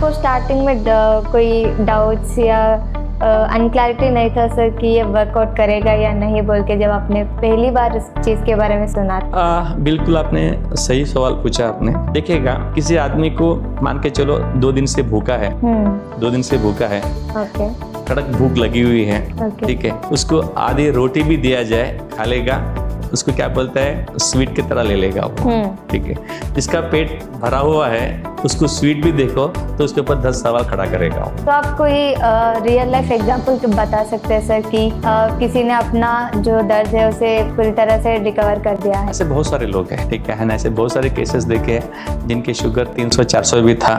आपको स्टार्टिंग में कोई डाउट्स या अनक्लैरिटी नहीं था सर कि ये वर्कआउट करेगा या नहीं बोल के, जब आपने पहली बार इस चीज़ के बारे में सुना था? बिल्कुल आपने सही सवाल पूछा। आपने देखिएगा, किसी आदमी को मान के चलो 2 दिन से भूखा है, 2 दिन से भूखा है, ओके, कड़क भूख लगी हुई है, ओके, ठीक है, उसको आधी रोटी भी दिया जाए खा लेगा, उसको क्या बोलता है, स्वीट की तरह ले लेगा वो, ठीक है। जिसका पेट भरा हुआ है उसको स्वीट भी देखो तो उसके ऊपर 10 सवाल खड़ा करेगा। तो आप कोई रियल लाइफ एग्जांपल बता सकते हैं सर कि किसी ने अपना जो दर्द है उसे पूरी तरह से रिकवर कर दिया है? ऐसे बहुत सारे लोग हैं, ठीक है ना, ऐसे बहुत सारे केसेस देखे हैं जिनके शुगर 300-400 भी था,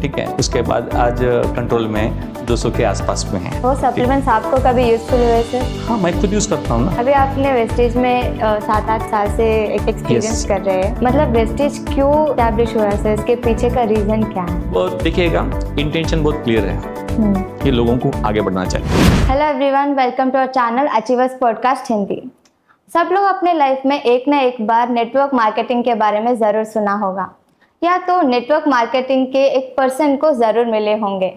ठीक है, उसके बाद आज कंट्रोल में 200 के आसपास में है। वो सप्लीमेंट्स आपको कभी यूजफुल हुए सर? हाँ, मैं खुद यूज करता हूँ ना। अभी आपने वेस्टेज में 7-8 साल से एक्सपीरियंस कर रहे हैं, मतलब वेस्टेज क्यों एस्टैब्लिश हुआ है सर? इसके पीछे का रीजन क्या है? वो देखिएगा, इंटेंशन बहुत क्लियर है कि लोगों को आगे बढ़ना चाहिए। Hello everyone, welcome to our channel achievers podcast Hindi. सब लोग अपने लाइफ में एक ना एक बार नेटवर्क मार्केटिंग के बारे में ज़रूर सुना होगा, या तो नेटवर्क मार्केटिंग के एक पर्सन को ज़रूर मिले होंगे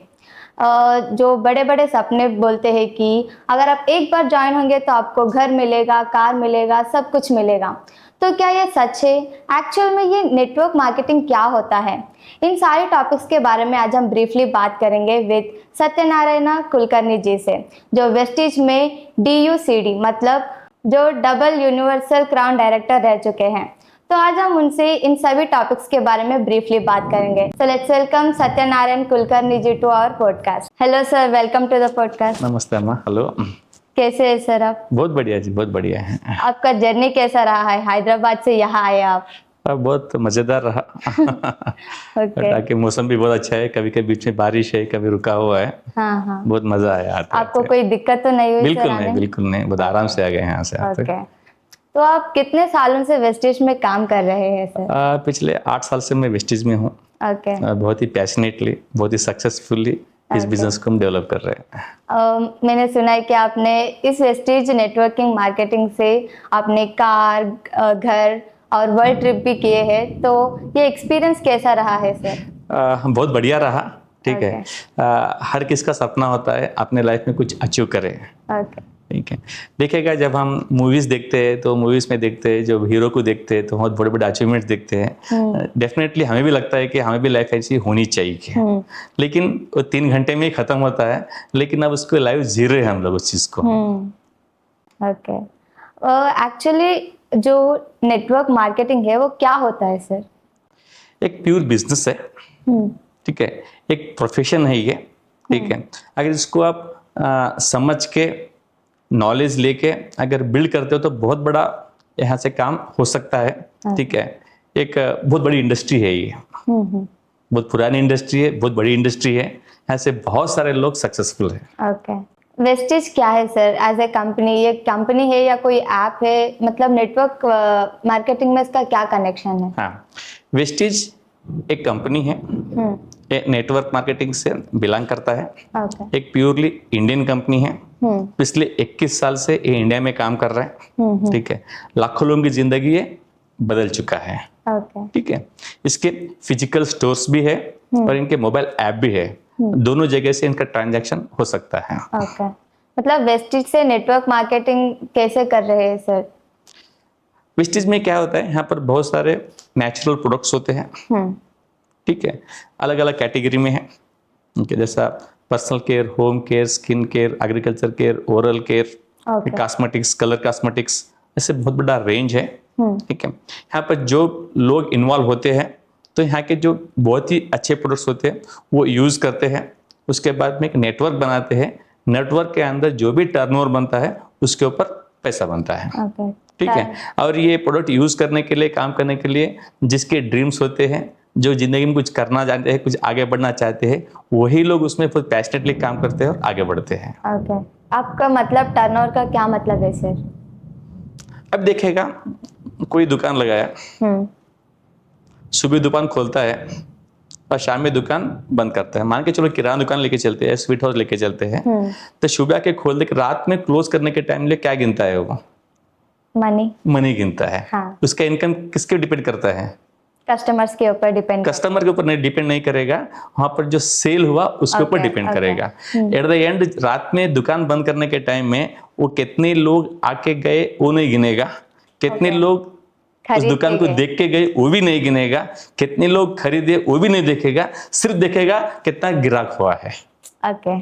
जो बड़े बड़े सपने बोलते हैं कि अगर आप एक बार ज्वाइन होंगे तो आपको घर मिलेगा, कार मिलेगा, सब कुछ मिलेगा। तो क्या ये सच है? एक्चुअल में ये नेटवर्क मार्केटिंग क्या होता है? इन सारे टॉपिक्स के बारे में आज हम ब्रीफली बात करेंगे विद सत्यनारायण कुलकर्णी जी से, जो वेस्टेज में DUCD मतलब जो डबल यूनिवर्सल क्राउन डायरेक्टर रह चुके हैं। तो आज हम उनसे इन सभी टॉपिक्स के बारे में ब्रीफली बात करेंगे। So let's welcome Satyanarayan Kulkarni ji to our podcast. Hello sir, welcome to the podcast. नमस्ते अम्मा। हेलो, कैसे है सर आप? बहुत बढ़िया जी, बहुत बढ़िया है। आपका जर्नी कैसा रहा है? हैदराबाद से यहाँ आए आप। बहुत मजेदार रहा। ओके, ताकि मौसम भी बहुत अच्छा है, कभी कभी बीच में बारिश है, कभी रुका हुआ है। हाँ, बहुत मजा आया आते आपको आते। कोई दिक्कत तो नहीं हुई? बिल्कुल सर नहीं, आने? बिल्कुल नहीं, बहुत आराम से आ गए यहाँ से आते। ओके, तो आप कितने सालों से वेस्टेज में काम कर रहे हैं सर? पिछले 8 साल से मैं वेस्टेज में हूँ। ओके, बहुत ही पैशनेटली, बहुत ही सक्सेसफुली इस बिजनेस को हम डेवलप कर रहे हैं। मैंने सुना है कि आपने इस वेस्टेज नेटवर्किंग मार्केटिंग से आपने कार, घर और वर्ल्ड ट्रिप भी किए हैं, तो ये एक्सपीरियंस कैसा रहा है सर? बहुत बढ़िया रहा, ठीक है। हर किसका सपना होता है अपने लाइफ में कुछ अचीव करे, ओके, ठीक है। देखिएगा, जब हम मूवीज देखते हैं तो मूवीज में देखते हैं, जब हीरो को देखते हैं तो बहुत बड़े बड़े अचीवमेंट्स देखते हैं। डेफिनेटली हमें भी लगता है कि हमें भी लाइफ ऐसी होनी चाहिए, लेकिन वो 3 घंटे में ही खत्म होता है। लेकिन अब उसको लाइव जी रहे हैं हम लोग उस चीज को। ओके, एक्चुअली जो नेटवर्क मार्केटिंग है वो क्या होता है सर? एक प्योर बिजनेस है, ठीक है, एक प्रोफेशन है ये, ठीक है। अगर इसको आप समझ के, नॉलेज लेके अगर बिल्ड करते हो तो बहुत बड़ा यहाँ से काम हो सकता है, ठीक है। एक बहुत बड़ी इंडस्ट्री है ये, बहुत पुरानी इंडस्ट्री है, बहुत बड़ी इंडस्ट्री है, यहाँ से बहुत सारे लोग सक्सेसफुल हैं। ओके, वेस्टेज क्या है सर एज ए कंपनी? ये कंपनी है या कोई ऐप है? मतलब नेटवर्क मार्केटिंग में इसका क्या कनेक्शन है? हाँ, वेस्टेज एक कंपनी है, नेटवर्क मार्केटिंग से बिलोंग करता है। ओके, एक प्योरली इंडियन कंपनी है, पिछले 21 साल से ये इंडिया में काम कर रहा है, ठीक है। लाखों लोगों की जिंदगी ये बदल चुका है, ओके, ठीक है। इसके फिजिकल स्टोर्स भी है और इनके मोबाइल ऐप भी है, दोनों जगह से इनका ट्रांजैक्शन हो सकता है। ओके, मतलब वेस्टेज से नेटवर्क मार्केटिंग कैसे कर रहे हैं सर? वेस्टेज में क्या होता है, यहाँ पर बहुत सारे नेचुरल प्रोडक्ट्स होते हैं, ठीक है, अलग अलग कैटेगरी में है, ठीक है, जैसा personal care, home care, skin care, agriculture care, oral care, cosmetics, colour cosmetics, ऐसे बहुत बड़ा रेंज है, ठीक है। यहाँ पर जो लोग इन्वॉल्व होते हैं तो यहाँ के जो बहुत ही अच्छे प्रोडक्ट्स होते हैं वो यूज़ करते हैं, उसके बाद में एक नेटवर्क बनाते हैं, नेटवर्क के अंदर जो भी टर्नओवर बनता है उसके ऊपर पैसा बनता है, ठीक है। और ये प्रोडक्ट यूज़ करने के लिए, काम करने के लिए जिसके ड्रीम्स होते हैं, जो जिंदगी में कुछ करना चाहते हैं, कुछ आगे बढ़ना चाहते हैं, वही लोग उसमें बहुत पैशनेटली काम करते हैं और आगे बढ़ते हैं। ओके, आपका मतलब टर्नओवर का क्या मतलब है सर? अब देखेगा, कोई दुकान लगाया, सुबह दुकान खोलता है और शाम में दुकान बंद करता है। मान के चलो किराना दुकान लेके चलते हैं, स्वीट हाउस लेके चलते हैं, तो सुबह के खोलने के रात में क्लोज करने के टाइम लिए क्या गिनता है वो? मनी गिनता है। हाँ। उसका इनकम किसके डिपेंड करता है? कस्टमर्स के ऊपर डिपेंड। कस्टमर के ऊपर नहीं डिपेंड नहीं करेगा, वहां पर जो सेल हुआ उसके ऊपर डिपेंड करेगा। एट द एंड रात में दुकान बंद करने के टाइम में वो कितने लोग आके गए वो नहीं गिनेगा, कितने लोग उस दुकान को देख के गए वो भी नहीं गिनेगा, कितने लोग खरीदे वो भी नहीं देखेगा, सिर्फ देखेगा कितना ग्राहक हुआ है। ओके,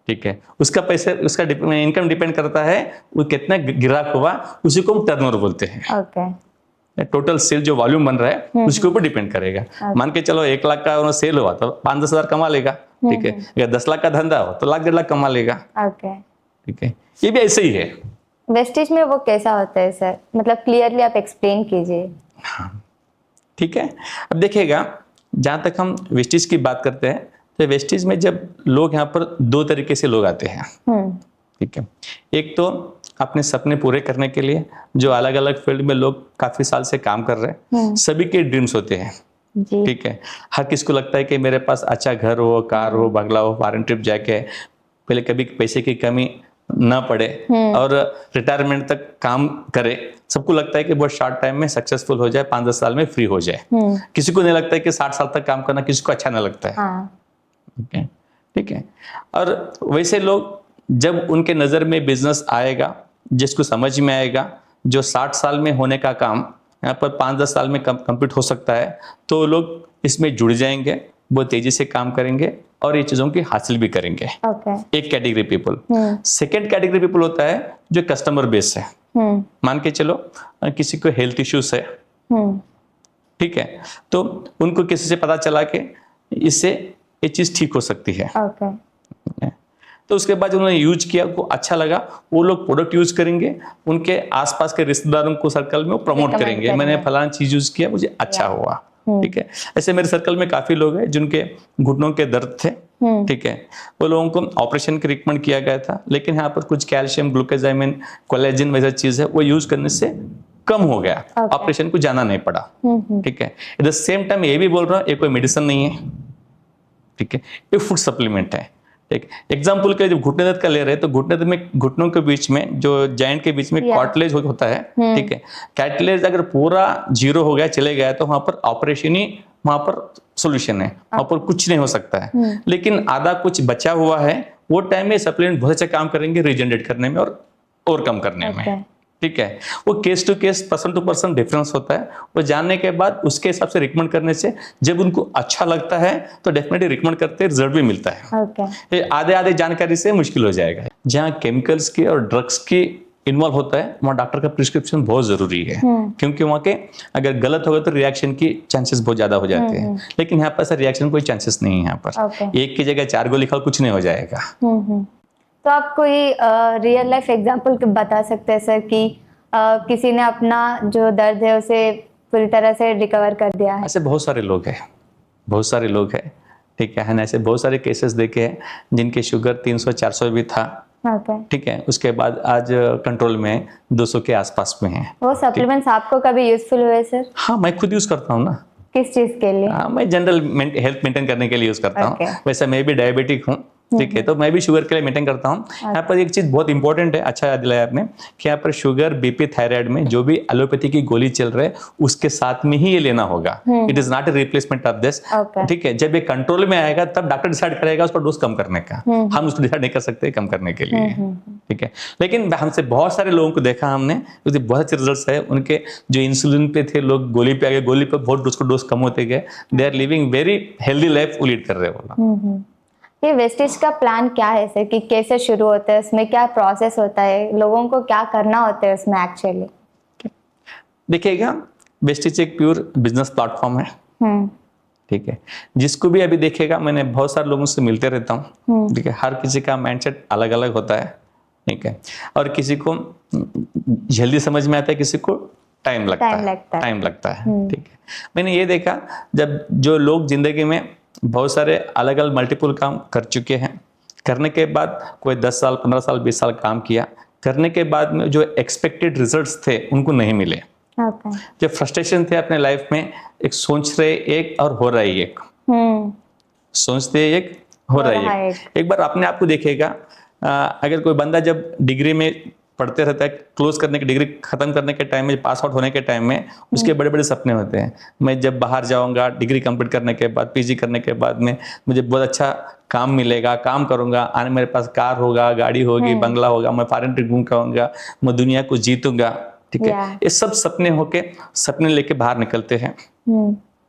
ठीक है, उसका पैसे उसका इनकम डिपेंड करता है वो कितना ग्राहक हुआ, उसी को हम टर्नओवर बोलते हैं। ओके, टोटल सेल जो वॉल्यूम बन रहा है उसके ऊपर डिपेंड करेगा। मान के चलो 1 लाख का सेल हुआ तो 5-10 हजार कमा लेगा। ठीक है, अगर 10 लाख का धंधा हो तो 1-1.5 लाख कमा लेगा। ओके, ठीक है, ये भी ऐसे ही है। वेस्टेज में वो कैसा होता है सर, मतलब क्लियरली आप एक्सप्लेन कीजिए। ठीक है, अब देखिएगा जहाँ तक हम वेस्टेज की बात करते हैं तो वेस्टेज में जब लोग यहाँ पर 2 तरीके से लोग आते हैं। ठीक है, एक तो अपने सपने पूरे करने के लिए, जो अलग अलग फील्ड में लोग काफी साल से काम कर रहे हैं, सभी के ड्रीम्स होते हैं। ठीक है, हर किसी को लगता है कि मेरे पास अच्छा घर हो, कार हो, बंगला हो, फॉरेन ट्रिप जाके पहले कभी पैसे की कमी ना पड़े और रिटायरमेंट तक काम करे। सबको लगता है कि बहुत शॉर्ट टाइम में सक्सेसफुल हो जाए, 5-10 साल में फ्री हो जाए। किसी को नहीं लगता है कि 60 साल तक काम करना किसी को अच्छा ना लगता है। ठीक है, और वैसे लोग जब उनके नजर में बिजनेस आएगा, जिसको समझ में आएगा जो 60 साल में होने का काम यहाँ पर 5-10 साल में कंप्लीट हो सकता है, तो लोग इसमें जुड़ जाएंगे, बहुत तेजी से काम करेंगे और ये चीजों की हासिल भी करेंगे। एक category people. Second category people होता है जो कस्टमर बेस है। मान के चलो किसी को हेल्थ इश्यूज है, ठीक है, तो उनको किसी से पता चला कि इससे ये चीज ठीक हो सकती है। तो उसके बाद उन्होंने यूज किया, उनको अच्छा लगा, वो लोग प्रोडक्ट यूज करेंगे, उनके आसपास के रिश्तेदारों को सर्कल में वो प्रमोट करेंगे, मैंने फलाना चीज यूज किया, मुझे अच्छा हुआ। ठीक है, ऐसे मेरे सर्कल में काफी लोग हैं जिनके घुटनों के दर्द थे। ठीक है, वो लोगों को ऑपरेशन की रिकमेंड किया गया था, लेकिन यहाँ पर कुछ कैल्शियम, ग्लूकोजामिन, कोलेजन वैसा चीज है वो यूज करने से कम हो गया, ऑपरेशन को जाना नहीं पड़ा। ठीक है, एट द सेम टाइम ये भी बोल रहा हूँ ये कोई मेडिसिन नहीं है। ठीक है, ये फूड सप्लीमेंट है। ठीक, एग्जाम्पल के जब घुटने दर्द का ले रहे हैं तो घुटने दर्द में घुटनों के बीच में जो जॉइंट के बीच में कार्टिलेज होता है। ठीक है, कार्टिलेज अगर पूरा 0 हो गया, चले गया, तो वहां पर ऑपरेशन ही वहां पर सोल्यूशन है, वहां पर कुछ नहीं हो सकता है। लेकिन आधा कुछ बचा हुआ है, वो टाइम में सप्लीमेंट बहुत अच्छा काम करेंगे रिजनरेट करने में और ओवरकम करने में। ठीक है, वो case to case, person to person difference होता है। वो जानने के बाद उसके हिसाब से रिकमेंड करने से जब उनको अच्छा लगता है तो डेफिनेटली रिकमेंड करते हैं, रिजल्ट भी मिलता है। आधे आधे जानकारी से मुश्किल हो जाएगा। जहाँ केमिकल्स की और ड्रग्स की इन्वॉल्व होता है वहाँ डॉक्टर का प्रिस्क्रिप्शन बहुत जरूरी है, क्योंकि वहाँ के अगर गलत होगा तो रिएक्शन की चांसेस बहुत ज्यादा हो जाते हैं। लेकिन यहाँ पर सर रिएक्शन कोई चांसेस नहीं है। यहाँ पर 1 की जगह 4 गोली खाओ, कुछ नहीं हो जाएगा। तो आप कोई रियल लाइफ एग्जांपल बता सकते हैं सर कि किसी ने अपना जो दर्द है उसे पूरी तरह से रिकवर कर दिया है? ऐसे बहुत सारे लोग हैं, बहुत सारे लोग हैं। ठीक है, ऐसे बहुत सारे केसेस देखे हैं जिनके शुगर 300-400 भी था। ठीक है, उसके बाद आज कंट्रोल में 200 के आसपास में है। वो सप्लीमेंट्स आपको कभी यूजफुल हुए सर? हाँ, मैं खुद यूज करता हूँ ना। किस चीज के लिए? मैं जनरल हेल्थ मेंटेन करने के लिए यूज करता हूँ। वैसे मैं भी डायबिटिक हूँ। ठीक है, तो मैं भी शुगर के लिए मेंटेन करता हूँ। यहाँ पर एक चीज बहुत इंपॉर्टेंट है, अच्छा याद दिलाया आपने, कि यहाँ पर शुगर, बीपी, थायराइड में जो भी एलोपैथी की गोली चल रहा है उसके साथ में ही ये लेना होगा। It is not a replacement of this. ठीक है, जब ये कंट्रोल में आएगा तब डॉक्टर डिसाइड करेगा उसका डोज कम करने का। हम उसको डिसाइड नहीं कर सकते कम करने के लिए। ठीक है, लेकिन हमसे बहुत सारे लोगों को देखा हमने, बहुत अच्छे रिजल्ट है उनके। जो इंसुलिन पे थे लोग गोली पे आ गए, गोली पे बहुत उसको डोज कम होते गए, they are living very healthy life वो लीड कर रहे हैं। ये वेस्टेज का प्लान क्या है सर, कि कैसे शुरू होता है, उसमें क्या प्रोसेस होता है, लोगों को क्या करना होता है उसमें एक्चुअली? देखिएगा, वेस्टेज एक प्योर बिजनेस प्लेटफॉर्म है। ठीक है, जिसको भी अभी देखेगा, मैंने बहुत सारे लोगों से मिलते रहता हूँ। ठीक है, हर किसी का माइंडसेट अलग अलग होता है। ठीक है, और किसी को जल्दी समझ में आता है, किसी को टाइम लगता है। ठीक है, मैंने ये देखा जब जो लोग जिंदगी में बहुत सारे अलग अलग मल्टीपल काम कर चुके हैं, करने के बाद कोई 10 साल, 15 साल, 20 साल काम किया, करने के बाद में जो एक्सपेक्टेड रिजल्ट्स थे उनको नहीं मिले। जो फ्रस्ट्रेशन थे अपने लाइफ में, एक सोच रहे एक और हो रहा है एक, सोचते एक हो रहा है एक बार अपने आप को देखेगा। अगर कोई बंदा जब डिग्री में पढ़ते रहता है, क्लोज करने की डिग्री खत्म करने के टाइम में, पास आउट होने के टाइम में उसके बड़े बड़े सपने होते हैं। मैं जब बाहर जाऊंगा, डिग्री कंप्लीट करने के बाद, पीजी करने के बाद में मुझे बहुत अच्छा काम मिलेगा, काम करूंगा, आने मेरे पास कार होगा, गाड़ी होगी, बंगला होगा, मैं फॉरेन ट्रिप घूम आऊंगा, मैं दुनिया को जीतूंगा। ठीक है, ये सब सपने होके सपने लेके बाहर निकलते हैं।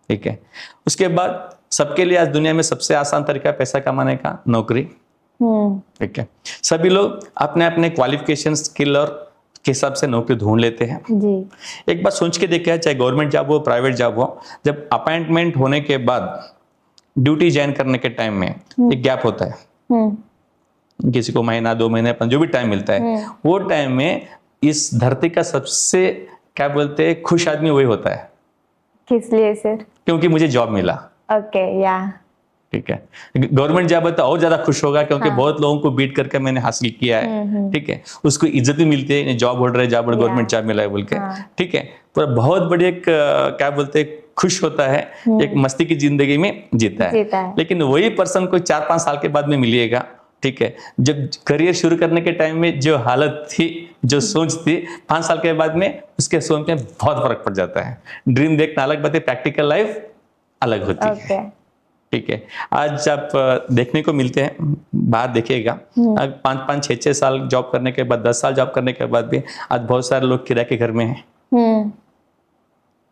ठीक है, उसके बाद सबके लिए आज दुनिया में सबसे आसान तरीका पैसा कमाने का नौकरी। ठीक है, सभी लोग अपने अपने क्वालिफिकेशन, स्किल और के हिसाब से नौकरी ढूंढ लेते हैं जी। एक बात सोच के देखा है, चाहे गवर्नमेंट जॉब हो, प्राइवेट जॉब हो, जब अपॉइंटमेंट होने के बाद ड्यूटी ज्वाइन करने के टाइम में एक गैप होता है, किसी को महीना, 2 महीने, जो भी टाइम मिलता है, वो टाइम में इस धरती का सबसे क्या बोलते हैं खुश आदमी वही होता है। किस लिए सर? क्योंकि मुझे जॉब मिला। ओके, या ठीक है, गवर्नमेंट जॉब है तो और ज्यादा खुश होगा, क्योंकि बहुत लोगों को बीट करके मैंने हासिल किया है। ठीक है, उसको इज्जत भी मिलती है, जॉब होल्डर है, जॉब गवर्नमेंट जॉब मिला है बोल के। ठीक है, पर बहुत बड़ी एक क्या बोलते हैं खुश होता है, एक मस्ती की जिंदगी में जीता है। लेकिन वही पर्सन को 4-5 साल के बाद में मिलिएगा। ठीक है, जब करियर शुरू करने के टाइम में जो हालत थी, जो सोच थी, 5 साल के बाद में उसके सोच में बहुत फर्क पड़ जाता है। ड्रीम देखना अलग बात है, प्रैक्टिकल लाइफ अलग होती है। ठीक है, आज आप देखने को मिलते हैं, बाहर देखिएगा, 5-5, 6-6 साल जॉब करने के बाद, 10 साल जॉब करने के बाद भी आज बहुत सारे लोग किराए के घर में हैं।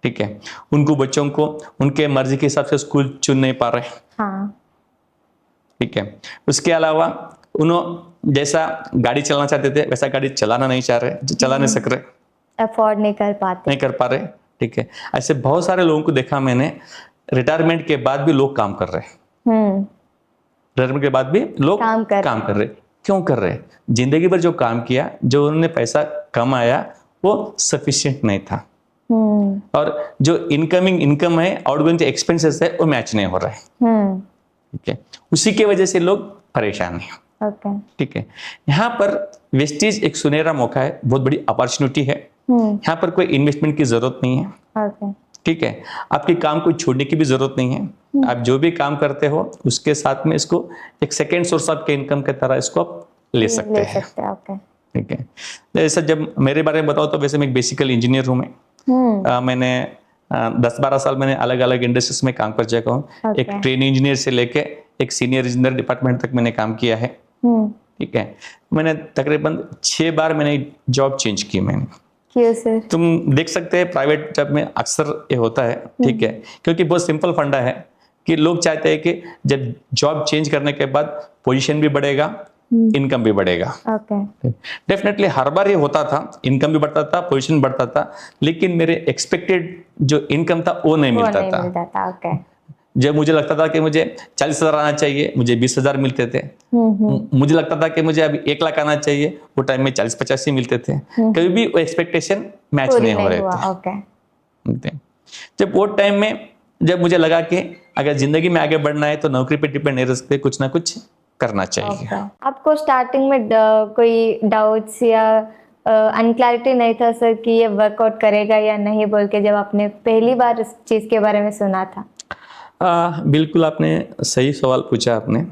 ठीक है, उनको बच्चों को उनके मर्जी के हिसाब से स्कूल चुन नहीं पा रहे। हाँ। ठीक है, उसके अलावा उन्होंने जैसा गाड़ी चलाना चाहते थे वैसा गाड़ी चलाना नहीं चाह रहे, चला नहीं सक रहे, अफोर्ड नहीं कर पा रहे। ठीक है, ऐसे बहुत सारे लोगों को देखा मैंने, रिटायरमेंट के बाद भी लोग काम कर रहे हैं। रिटायरमेंट के बाद भी लोग काम कर रहे। क्यों कर रहे? जिंदगी भर जो काम किया, जो उन्होंने पैसा कमाया, वो सफिशिएंट नहीं था, और जो इनकमिंग इनकम है, आउटगोइंग एक्सपेंसेस है, वो मैच नहीं हो रहा है। ठीक है, उसी के वजह से लोग परेशान हैं। ठीक है, यहाँ पर वेस्टीज एक सुनहरा मौका है, बहुत बड़ी अपॉर्चुनिटी है। यहाँ पर कोई इन्वेस्टमेंट की जरूरत नहीं है। ठीक है, आपके काम को छोड़ने की भी जरूरत नहीं है। आप जो भी काम करते हो उसके साथ में इसको एक सेकेंड सोर्स ऑफ के इनकम के तरह इसको आप ले सकते हैं। ठीक है, जैसा जब मेरे बारे में बताओ तो वैसे मैं एक बेसिकल इंजीनियर हूँ। मैंने 10-12 साल मैंने अलग अलग इंडस्ट्रीज में काम कर चुका हूँ। एक ट्रेन इंजीनियर से लेके एक सीनियर इंजीनियर डिपार्टमेंट तक मैंने काम किया है। ठीक है, मैंने तकरीबन 6 बार मैंने जॉब चेंज की मैंने। क्यों सर? तुम देख सकते हैं प्राइवेट जॉब में अक्सर ये होता है। ठीक है, क्योंकि बहुत सिंपल फंडा है कि लोग चाहते हैं कि जब जॉब चेंज करने के बाद पोजीशन भी बढ़ेगा, इनकम भी बढ़ेगा। डेफिनेटली हर बार ये होता था, इनकम भी बढ़ता था, पोजीशन बढ़ता था, लेकिन मेरे एक्सपेक्टेड जो इनकम था वो नहीं मिलता था। जब मुझे लगता था कि मुझे 40,000 आना चाहिए, मुझे 20,000 मिलते थे। मुझे लगता था कि मुझे अभी 1 लाख आना चाहिए, वो टाइम में 40-50 ही मिलते थे। कभी भी वो एक्सपेक्टेशन मैच नहीं हो रहे थे। जब वो टाइम में जब मुझे लगा कि अगर जिंदगी में आगे बढ़ना है तो नौकरी पे डिपेंड नहीं रह सकते, कुछ ना कुछ करना चाहिए। आपको स्टार्टिंग में कोई डाउट्स या अनक्लैरिटी नहीं था सर कि ये वर्कआउट करेगा या नहीं बोल के, जब आपने पहली बार इस चीज़ के बारे में सुना था? बिल्कुल, आपने सही सवाल पूछा। आपने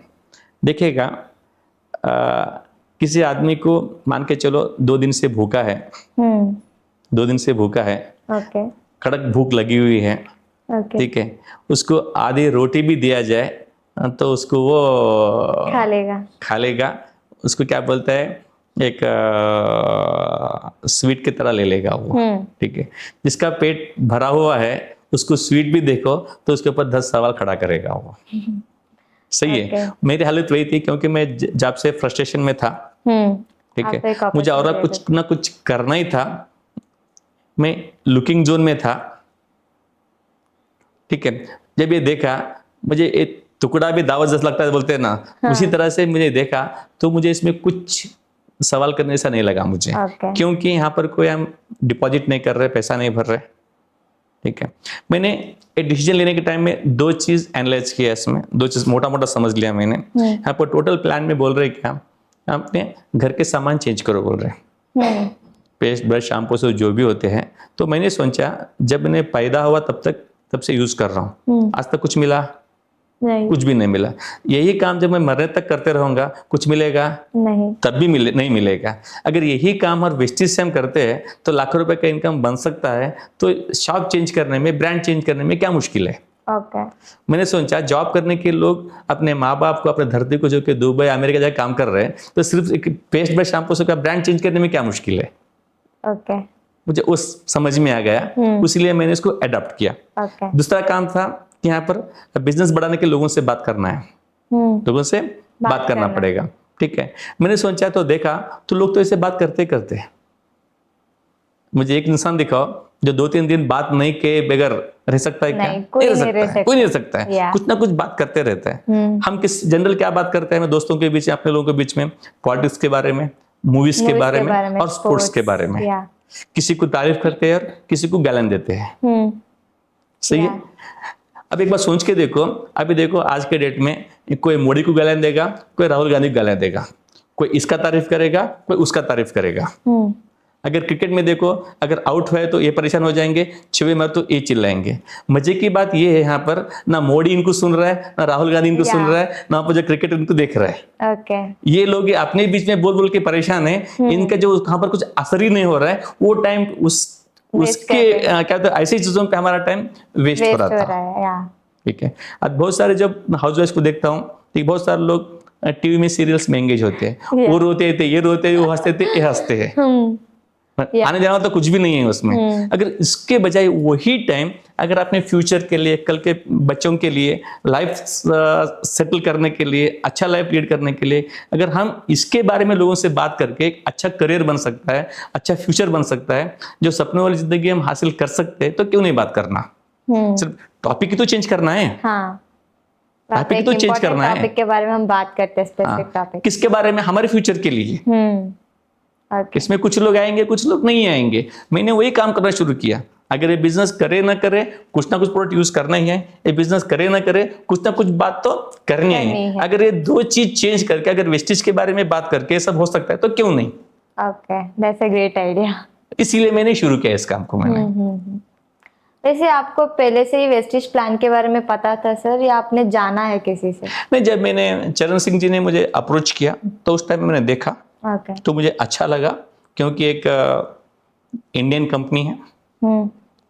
देखिएगा, किसी आदमी को मान के चलो 2 दिन से भूखा है, 2 दिन से भूखा है, कड़क भूख लगी हुई है। ठीक है, उसको आधी रोटी भी दिया जाए तो उसको वो खा लेगा। उसको क्या बोलता है, एक स्वीट की तरह ले लेगा वो। ठीक है, जिसका पेट भरा हुआ है उसको स्वीट भी देखो तो उसके ऊपर 10 सवाल खड़ा करेगा वो। सही है, मेरी हालत वही थी, क्योंकि मैं जब से फ्रस्ट्रेशन में था। ठीक है, मुझे और कुछ ना कुछ करना ही था, मैं लुकिंग जोन में था। ठीक है, जब ये देखा, मुझे एक टुकड़ा भी दावत जैसा लगता है बोलते हैं ना, उसी तरह से मुझे देखा तो मुझे इसमें कुछ सवाल करने से नहीं लगा मुझे। क्योंकि यहाँ पर कोई हम डिपॉजिट नहीं कर रहे, पैसा नहीं भर रहे। ठीक है, मैंने एक डिसीजन लेने के टाइम में 2 चीज एनालाइज किया, इसमें 2 चीज मोटा मोटा समझ लिया मैंने। यहाँ पर टोटल प्लान में बोल रहे क्या, अपने घर के सामान चेंज करो बोल रहे, पेस्ट, ब्रश, शैम्पू से जो भी होते हैं। तो मैंने सोचा, जब मैंने पैदा हुआ तब से यूज कर रहा हूँ, आज तक कुछ मिला नहीं कुछ भी नहीं मिला। यही काम जब मैं मरने तक करते रहूंगा, कुछ मिलेगा? नहीं। तब भी नहीं मिलेगा। अगर यही काम और वेस्टेज से हम करते हैं तो लाखों रुपए का इनकम बन सकता है। तो शॉप चेंज करने में, ब्रांड चेंज करने में क्या मुश्किल है? ओके। मैंने सोचा जॉब करने के लोग अपने माँ बाप को, अपने धरती को जो कि दुबई अमेरिका जाकर काम कर रहे हैं, तो सिर्फ एक पेस्ट ब्रश शैम्पू से ब्रांड चेंज करने में क्या मुश्किल है? ओके। मुझे उस समझ में आ गया, इसलिए मैंने इसको अडॉप्ट किया। ओके। दूसरा काम था कि यहाँ पर बिजनेस बढ़ाने के लोगों से बात करना है, लोगों से बात करना पड़ेगा। ठीक है, मैंने सोचा तो देखा तो लोग तो ऐसे बात करते करते हैं। मुझे एक इंसान दिखाओ जो 2-3 दिन बात नहीं के बगैर रह सकता है क्या? नहीं, कोई नहीं रह सकता। कोई नहीं रह सकता है। Yeah. कुछ ना कुछ बात करते रहते हैं। हम किस जनरल क्या बात करते हैं दोस्तों के बीच में, अपने लोगों के बीच में? पॉलिटिक्स के बारे में, मूवीज के बारे में और स्पोर्ट्स के बारे में। किसी को तारीफ करते हैं और किसी को गालन देते हैं। सही है। अब एक बार सोच के देखो, अभी देखो आज के डेट में कोई मोदी को गालन देगा, कोई राहुल गांधी को गालन देगा, कोई इसका तारीफ करेगा, कोई उसका तारीफ करेगा। अगर क्रिकेट में देखो, अगर आउट हुए तो ये परेशान हो जाएंगे, छुए मर तो ये चिल्लाएंगे। मजे की बात ये है यहाँ पर ना मोदी इनको सुन रहा है, ना राहुल गांधी इनको सुन रहा है, ना जो क्रिकेट इनको देख रहा है। ओके। ये लोग अपने बीच में बोल बोल के परेशान है, इनका जो वहां पर कुछ असर ही नहीं हो रहा है। वो टाइम उसके क्या होता है, ऐसी चीजों पे हमारा टाइम वेस्ट हो रहा था। ठीक है। आज बहुत सारे जब हाउस वाइफ को देखता हूँ, ठीक, बहुत सारे लोग टीवी में सीरियल्स में एंगेज होते हैं। वो रोते थे, ये रोते हैं, वो हंसते थे, ये हंसते हैं। आने जाना तो कुछ भी नहीं है उसमें। अगर इसके बजाय वही टाइम अगर आपने फ्यूचर के लिए, कल के बच्चों के लिए, लाइफ सेटल करने के लिए, अच्छा लाइफ लीड करने के लिए, अगर हम इसके बारे में लोगों से बात करके एक अच्छा करियर बन सकता है, अच्छा फ्यूचर बन सकता है, जो सपनों वाली जिंदगी हम हासिल कर सकते हैं, तो क्यों नहीं बात करना? सिर्फ टॉपिक ही तो चेंज करना है। टॉपिक तो चेंज करना है। टॉपिक के बारे में हम बात करते हैं, स्पेसिफिक टॉपिक। किसके बारे में? हमारे फ्यूचर के लिए। इसमें कुछ लोग आएंगे, कुछ लोग नहीं आएंगे। मैंने वही काम करना शुरू किया। अगर ये बिजनेस करे ना करे, कुछ ना कुछ प्रोडक्ट यूज करना ही है। ये बिजनेस करे ना करे, कुछ ना कुछ बात तो करनी है। अगर ये दो चीज चेंज करके, अगर वेस्टेज के बारे में बात करके सब हो सकता है, तो क्यों नहीं? Okay, that's a great idea. इसीलिए मैंने शुरू किया इस काम को। मैंने वैसे आपको पहले से ही वेस्टेज प्लान के बारे में पता था सर, या आपने जाना है किसी से? नहीं, जब मैंने चरण सिंह जी ने मुझे अप्रोच किया तो उस टाइम मैंने देखा, तो मुझे अच्छा लगा, क्योंकि एक इंडियन कंपनी है।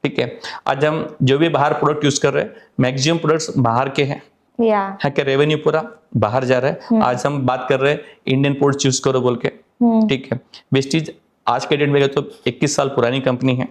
ठीक है। आज हम जो भी बाहर प्रोडक्ट यूज कर रहे हैं, मैक्सिमम प्रोडक्ट्स बाहर के हैं। यहाँ का रेवेन्यू पूरा बाहर जा रहा है। आज हम बात कर रहे हैं इंडियन प्रोडक्ट्स यूज करो बोल के। ठीक है। वेस्टीज आज के डेट में तो 21 साल पुरानी कंपनी है,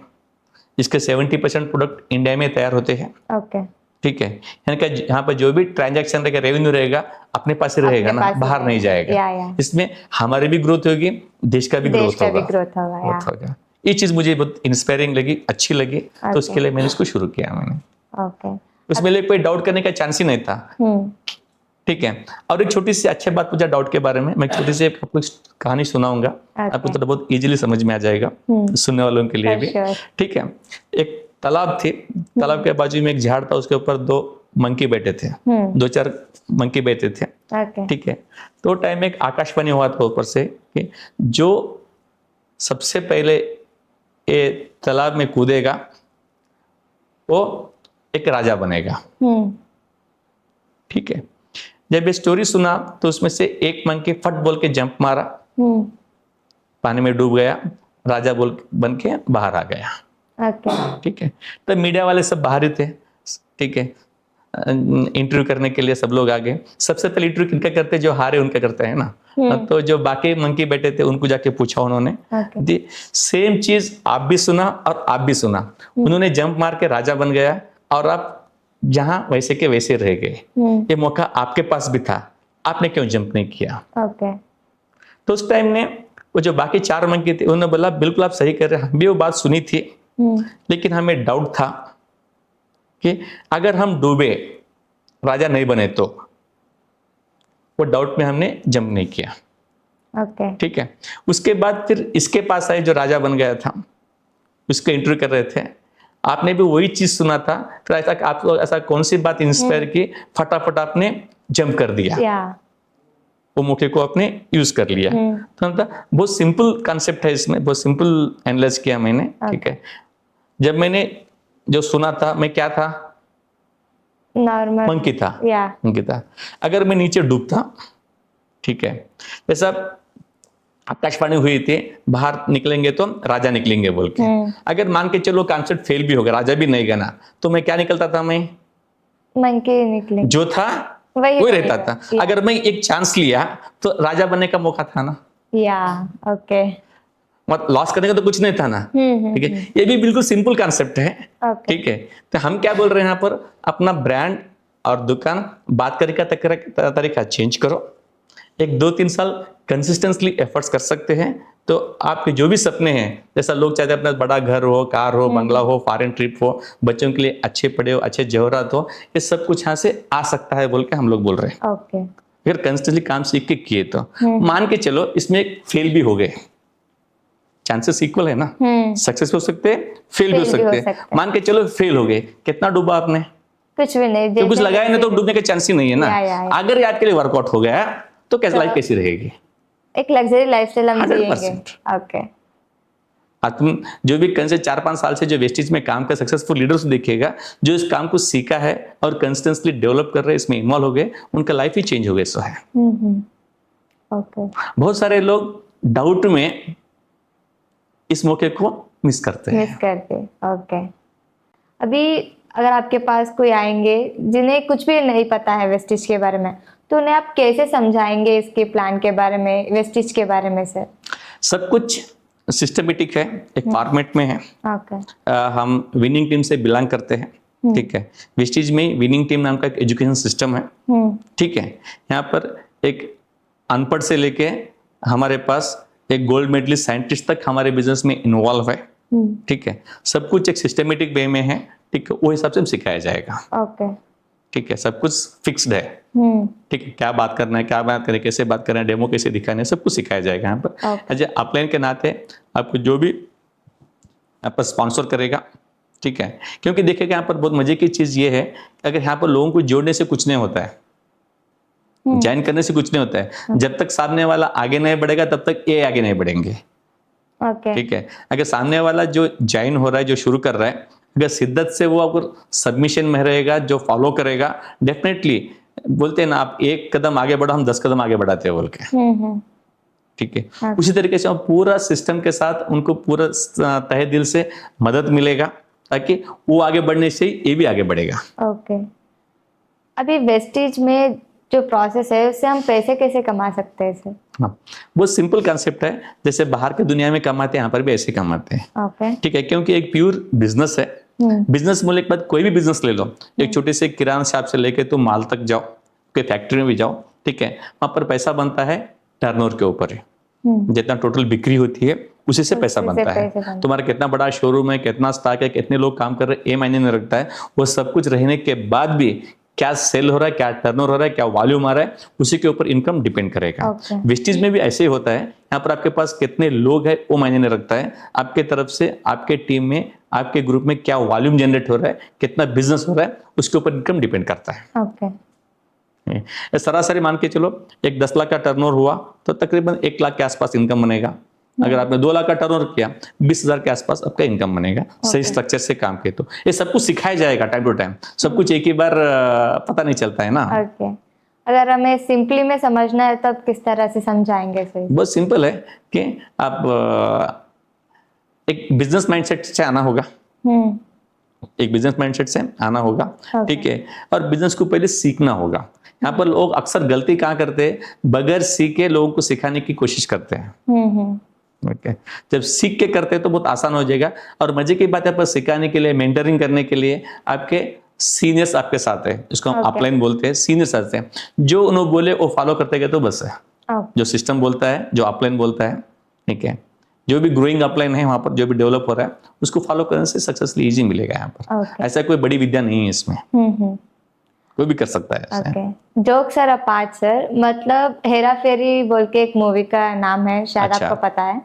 जिसके 70% प्रोडक्ट इंडिया में तैयार होते हैं। ठीक है। यहाँ पर जो भी ट्रांजैक्शन रहेगा, रेवेन्यू रहेगा, अपने पास ही रहेगा ना, बाहर नहीं जाएगा। इसमें हमारी भी ग्रोथ होगी, देश का भी ग्रोथ होगा। ये चीज मुझे बहुत इंस्पायरिंग लगी, अच्छी लगी, तो उसके लिए मैंने इसको शुरू किया। मैंने उसमें लिए कोई डाउट करने का चांस ही नहीं था। ठीक है। और एक छोटी सी अच्छी बात पूछा डाउट के बारे में, मैं छोटी सी आपको कहानी सुनाऊंगा। आपको तो बहुत इजीली समझ में आ जाएगा, सुनने वालों के लिए भी। ठीक है। एक तालाब थी, तालाब के बाजू में एक झाड़ था, उसके ऊपर 2 मंकी बैठे थे, 2-4 मंकी बैठे थे। ठीक है। तो टाइम में एक आकाशवाणी हुआ था ऊपर से कि जो सबसे पहले ये तालाब में कूदेगा वो एक राजा बनेगा। ठीक है। जब ये स्टोरी सुना तो उसमें से एक मंकी फट बोल के जंप मारा, पानी में डूब गया, राजा बन के बाहर आ गया। ठीक है। तो मीडिया वाले सब बाहर ही थे। ठीक है। इंटरव्यू करने के लिए सब लोग आ गए। सबसे पहले इंटरव्यू किनका करते हैं? जो हारे उनका करते हैं ना। तो जो बाकी मंकी बैठे थे उनको जाके पूछा उन्होंने, सेम चीज आप भी सुना और आप भी सुना। उन्होंने जंप मार के राजा बन गया और आप जहां वैसे के वैसे रह गए। ये मौका आपके पास भी था, आपने क्यों जंप नहीं किया? तो उस टाइम ने वो जो बाकी 4 मंकी थे उन्होंने बोला बिल्कुल आप सही कर रहे हैं, हम भी वो बात सुनी थी, लेकिन हमें डाउट था कि अगर हम डूबे, राजा नहीं बने, तो वो डाउट में हमने जंप नहीं किया। ठीक है। उसके बाद फिर इसके पास आए जो राजा बन गया था, उसको इंटरव्यू कर रहे थे, आपने भी वही चीज सुना था, फिर ऐसा कौन सी बात इंस्पायर की, फटाफट आपने जंप कर दिया, वो मौके को आपने यूज कर लिया। तो बहुत सिंपल कॉन्सेप्ट है इसमें, बहुत सिंपल एनालाइज किया मैंने। ठीक है। जब मैंने जो सुना था, मैं क्या था, नॉर्मल अंकिता, या अंकिता, अगर मैं नीचे डूबता, ठीक है, जैसा आकाशवाणी हुई थी, बाहर निकलेंगे तो राजा निकलेंगे बोल के, अगर मान के चलो कॉन्सेप्ट फेल भी हो गया, राजा भी नहीं गया ना, तो मैं क्या निकलता था, मैं मंकी निकले, जो था वही वही रहेगा। रहता था। अगर मैं एक चांस लिया तो राजा बनने का मौका था ना, या ओके, मतलब लॉस करने का तो कुछ नहीं था ना। ठीक है, ये भी बिल्कुल सिंपल कॉन्सेप्ट है। ओके, ठीक है, तो हम क्या बोल रहे हैं यहाँ पर, अपना ब्रांड और दुकान बात करने का तरीका चेंज करो, एक 2-3 साल कंसिस्टेंटली एफर्ट्स कर सकते हैं, तो आपके जो भी सपने हैं, जैसा लोग चाहते हैं अपना बड़ा घर हो, कार हो, बंगला हो, फॉरेन ट्रिप हो, बच्चों के लिए अच्छे पढ़े हो, अच्छे जवाहरात हो, ये सब कुछ यहाँ से आ सकता है बोल के हम लोग बोल रहे हैं। ओके, अगर कंसिस्टेंटली काम सीख के किए तो मान के चलो इसमें फेल भी हो गए, चांसेस इक्वल है ना, सक्सेस हो सकते हैं, फेल भी हो सकते हैं। मान के चलो फेल हो गए, कितना डूबा आपने, कुछ भी नहीं, तो कुछ लगाया नहीं तो डूबने के चांस ही नहीं है ना। या। अगर ये आपके लिए वर्कआउट हो गया तो कैसे लाइफ कैसी रहेगी, एक लग्जरी लाइफस्टाइल हम 100%। जिएंगे। ओके, तुम जो भी कल से 4-5 साल से जो वेस्टेज में काम कर सक्सेसफुल लीडर्स देखिएगा, जो इस काम को सीखा है और कंसिस्टेंटली डेवलप कर रहे हैं, इसमें इन्वॉल्व हो गए, उनका लाइफ ही चेंज हो गया। सो है ओके, बहुत सारे लोग डाउट में इस मौके को मिस करते हैं। मिस करते, ओके। अभी अगर आपके पास कोई आएंगे जिन्हें कुछ भी नहीं पता है वेस्टिज के बारे में, तो उन्हें आप कैसे समझाएंगे इसके प्लान के बारे में, वेस्टिज के बारे में सर? सब कुछ सिस्टमेटिक है, एक फॉर्मेट में है। ओके, हम विनिंग टीम से बिलोंग करते हैं। ठीक है, वेस्टिज में विनिंग टीम नाम का एक एजुकेशन सिस्टम है। ठीक है, यहाँ पर एक अनपढ़ से लेके हमारे पास एक गोल्ड मेडलिस्ट साइंटिस्ट तक हमारे बिजनेस में इन्वॉल्व है। ठीक है, सब कुछ एक सिस्टमेटिक वे में है। ठीक है, वो हिसाब से सिखाया जाएगा। ओके, ठीक है, सब कुछ फिक्स्ड है। ठीक है, क्या बात करना है, क्या बात करें, कैसे बात करना है, डेमो कैसे दिखाना है, सब कुछ सिखाया जाएगा यहाँ पर। एज ए अपलाइन के नाते आपको जो भी यहाँ पर स्पॉन्सर करेगा, ठीक है, क्योंकि देखिएगा यहाँ पर बहुत मजे की चीज ये है, अगर यहाँ पर लोगों को जोड़ने से कुछ नहीं होता है, ज्वाइन करने से कुछ नहीं होता है। जब तक सामने वाला आगे नहीं बढ़ेगा तब तक ये आगे नहीं बढ़ेंगे। ओके, ठीक है, अगर सामने वाला जो ज्वाइन हो रहा है, जो शुरू कर रहा है, अगर शिद्दत से वो अगर सबमिशन में रहेगा, जो फॉलो करेगा, डेफिनेटली बोलते हैं ना, आप एक कदम आगे बढ़ो, हम 10 कदम आगे बढ़ाते हैं बोल के। ठीक है, उसी तरीके से हम पूरा सिस्टम के साथ उनको पूरा तहे दिल से मदद मिलेगा, ताकि वो आगे बढ़ने से ये भी आगे बढ़ेगा। ओके, अभी वेस्टिज में जो प्रोसेस है उससे हम पैसे कैसे कमा सकते हैं सर? हाँ, बहुत सिंपल कॉन्सेप्ट है, जैसे बाहर की दुनिया में कमाते हैं, यहाँ पर भी ऐसे कमाते हैं। ओके, ठीक है, क्योंकि एक प्योर बिजनेस है। बिजनेस बोलने के बाद कोई भी बिजनेस ले लो, एक छोटे से किराना शॉप से लेके तुम माल तक जाओ, कोई फैक्ट्री में भी जाओ, ठीक है, वहां पर पैसा बनता है टर्नओवर के ऊपर है। जितना टोटल बिक्री होती है उसी से पैसा बनता है। तुम्हारा कितना बड़ा शोरूम है, कितना स्टॉक है, कितने लोग काम कर रहे हैं, ये मायने नहीं रखता है। वो सब कुछ रहने के बाद भी क्या सेल हो रहा है, क्या टर्नओवर हो रहा है, क्या वॉल्यूम आ रहा है, उसी के ऊपर इनकम डिपेंड करेगा। वेस्टिज में भी ऐसे ही होता है। यहाँ पर आपके पास कितने लोग हैं वो मायने नहीं रखता है, आपके तरफ से, आपके टीम में, आपके ग्रुप में क्या वॉल्यूम जनरेट हो रहा है, कितना बिजनेस हो रहा है, उसके ऊपर इनकम डिपेंड करता है। ओके, सरासरी मान के चलो एक 10 लाख का टर्नओवर हुआ तो तकरीबन 1 लाख के आसपास इनकम बनेगा। अगर आपने 2 लाख का टर्नओवर किया, 20,000 के आसपास आपका इनकम बनेगा। सही स्ट्रक्चर से काम किए तो ये सब कुछ सिखाया जाएगा टाइम टू टाइम। सब कुछ एक ही बार पता नहीं चलता है ना। ओके, अगर हमें सिंपली में समझना है तब किस तरह से समझाएंगे सर? बहुत सिंपल है कि आप एक बिजनेस माइंडसेट से आना होगा। एक बिजनेस माइंडसेट से आना होगा। ठीक है, और बिजनेस को पहले सीखना होगा। यहाँ पर लोग अक्सर गलती कहाँ करते हैं, बगैर सीखे लोगों को सिखाने की कोशिश करते हैं। ओके, जब सीख के करते हैं तो बहुत आसान हो जाएगा। और मजे की बात है, पर सिखाने के लिए, मेंटरिंग करने के लिए आपके सीनियर्स आपके साथ है, इसको हम अपलाइन बोलते हैं। सीनियर्स आते हैं, जो उन्होंने बोले वो फॉलो करते गए तो बस है। जो सिस्टम बोलता है, जो अपलाइन बोलता है, ठीक है, जो भी ग्रोइंग अपलाइन है वहां पर, जो भी डेवलप हो रहा है, उसको फॉलो करने से सक्सेसफुल इजी मिलेगा। यहाँ पर ऐसा कोई बड़ी विद्या नहीं है इसमें, कोई भी कर सकता है। Okay, joke sir apart sir, मतलब हेरा फेरी बोल के एक मूवी का नाम है, शायद आपको पता है।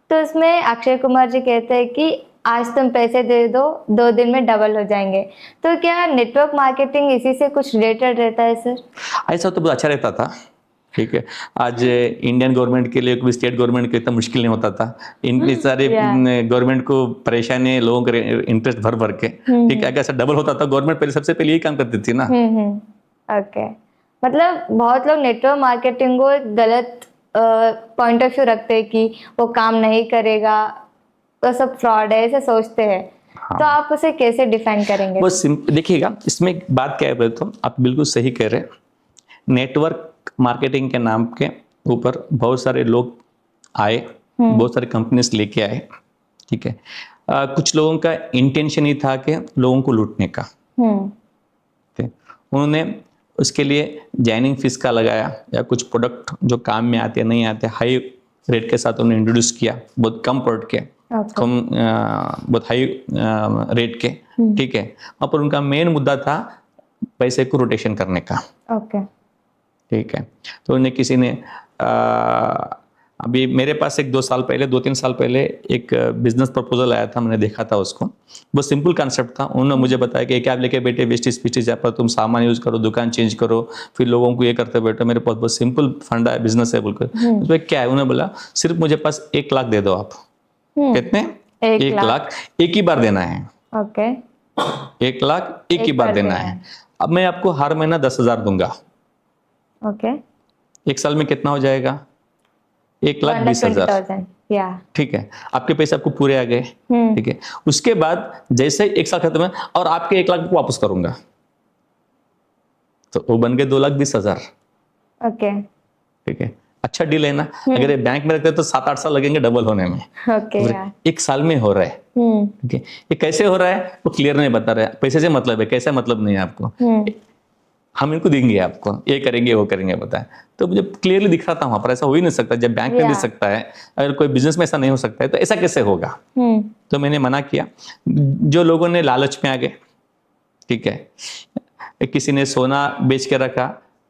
तो उसमें अक्षय कुमार जी कहते हैं कि आज तुम पैसे दे दो, 2 दिन में डबल हो जाएंगे। तो क्या नेटवर्क मार्केटिंग इसी से कुछ रिलेटेड रहता है सर? ऐसा तो बहुत अच्छा रहता था, ठीक है। आज इंडियन गवर्नमेंट के लिए कोई स्टेट गवर्नमेंट के इतना मुश्किल नहीं होता था। इनके सारे गवर्नमेंट को परेशानी है, लोगों के इंटरेस्ट भर भर के, ठीक है। अगर ऐसा डबल होता था, गवर्नमेंट पहले सबसे पहले यही काम करती थी ना। ओके, मतलब बहुत लोग नेटवर्क मार्केटिंग को एक गलत पॉइंट ऑफ व्यू रखते हैं कि वो काम नहीं करेगा, तो सब फ्रॉड है, ऐसे सोचते हैं। तो आप उसे कैसे डिफाइन करेंगे? वो देखिएगा, इसमें एक बात क्या है तो आप बिल्कुल सही कह रहे हैं। नेटवर्क मार्केटिंग के नाम के ऊपर बहुत सारे लोग आए, बहुत सारे कंपनीज लेके आए, ठीक है। कुछ लोगों का इंटेंशन ही था कि लोगों को लूटने का। उन्होंने उसके लिए ज्वाइनिंग फीस का लगाया, या कुछ प्रोडक्ट जो काम में आते नहीं आते हाई रेट के साथ उन्होंने इंट्रोड्यूस किया, बहुत कम प्रोडक्ट के, कम बहुत हाई रेट के, ठीक है। वहाँ पर उनका मेन मुद्दा था पैसे को रोटेशन करने का। ठीक है। तो उन्हें किसी ने अभी मेरे पास एक 2-3 साल पहले एक बिजनेस प्रपोजल आया था, मैंने देखा था उसको। वो सिंपल कॉन्सेप्ट था। उन्होंने मुझे बताया कि क्या लेके बेटे वेस्टेज पिस्टेज पर तुम सामान यूज करो, दुकान चेंज करो, फिर लोगों को ये करते बैठो, मेरे पास बहुत सिंपल फंड है, बिजनेस है बोलकर। उसमें क्या है, उन्होंने बोला सिर्फ मुझे पास 1 लाख दे दो आप। कितने? 1 लाख एक ही बार देना है। 1 लाख एक ही बार देना है। अब मैं आपको हर महीना 10,000 दूंगा। एक साल में कितना हो जाएगा? 1,20,000। ठीक है। आपके पैसे आपको पूरे आ गए, ठीक है। उसके बाद जैसे 1 साल खत्म है और आपके 1 लाख को वापस करूंगा, तो वो बन गए 2,20,000। ठीक है। अच्छा डील है ना। अगर ये बैंक में रखते तो 7-8 साल लगेंगे डबल होने में। एक साल में हो रहा है। ठीक है। ये कैसे हो रहा है वो क्लियर नहीं बता रहा है। पैसे से मतलब है, कैसा मतलब नहीं है आपको। हम इनको देंगे, आपको ये करेंगे वो करेंगे बताएं। तो मुझे क्लियरली दिख रहा था वहां पर ऐसा हो ही नहीं सकता। जब बैंक में दे सकता है, अगर कोई बिजनेस में ऐसा नहीं हो सकता है, तो ऐसा कैसे होगा। तो मैंने मना किया। जो लोगों ने लालच में आ गए, ठीक है, किसी ने सोना बेच के रखा,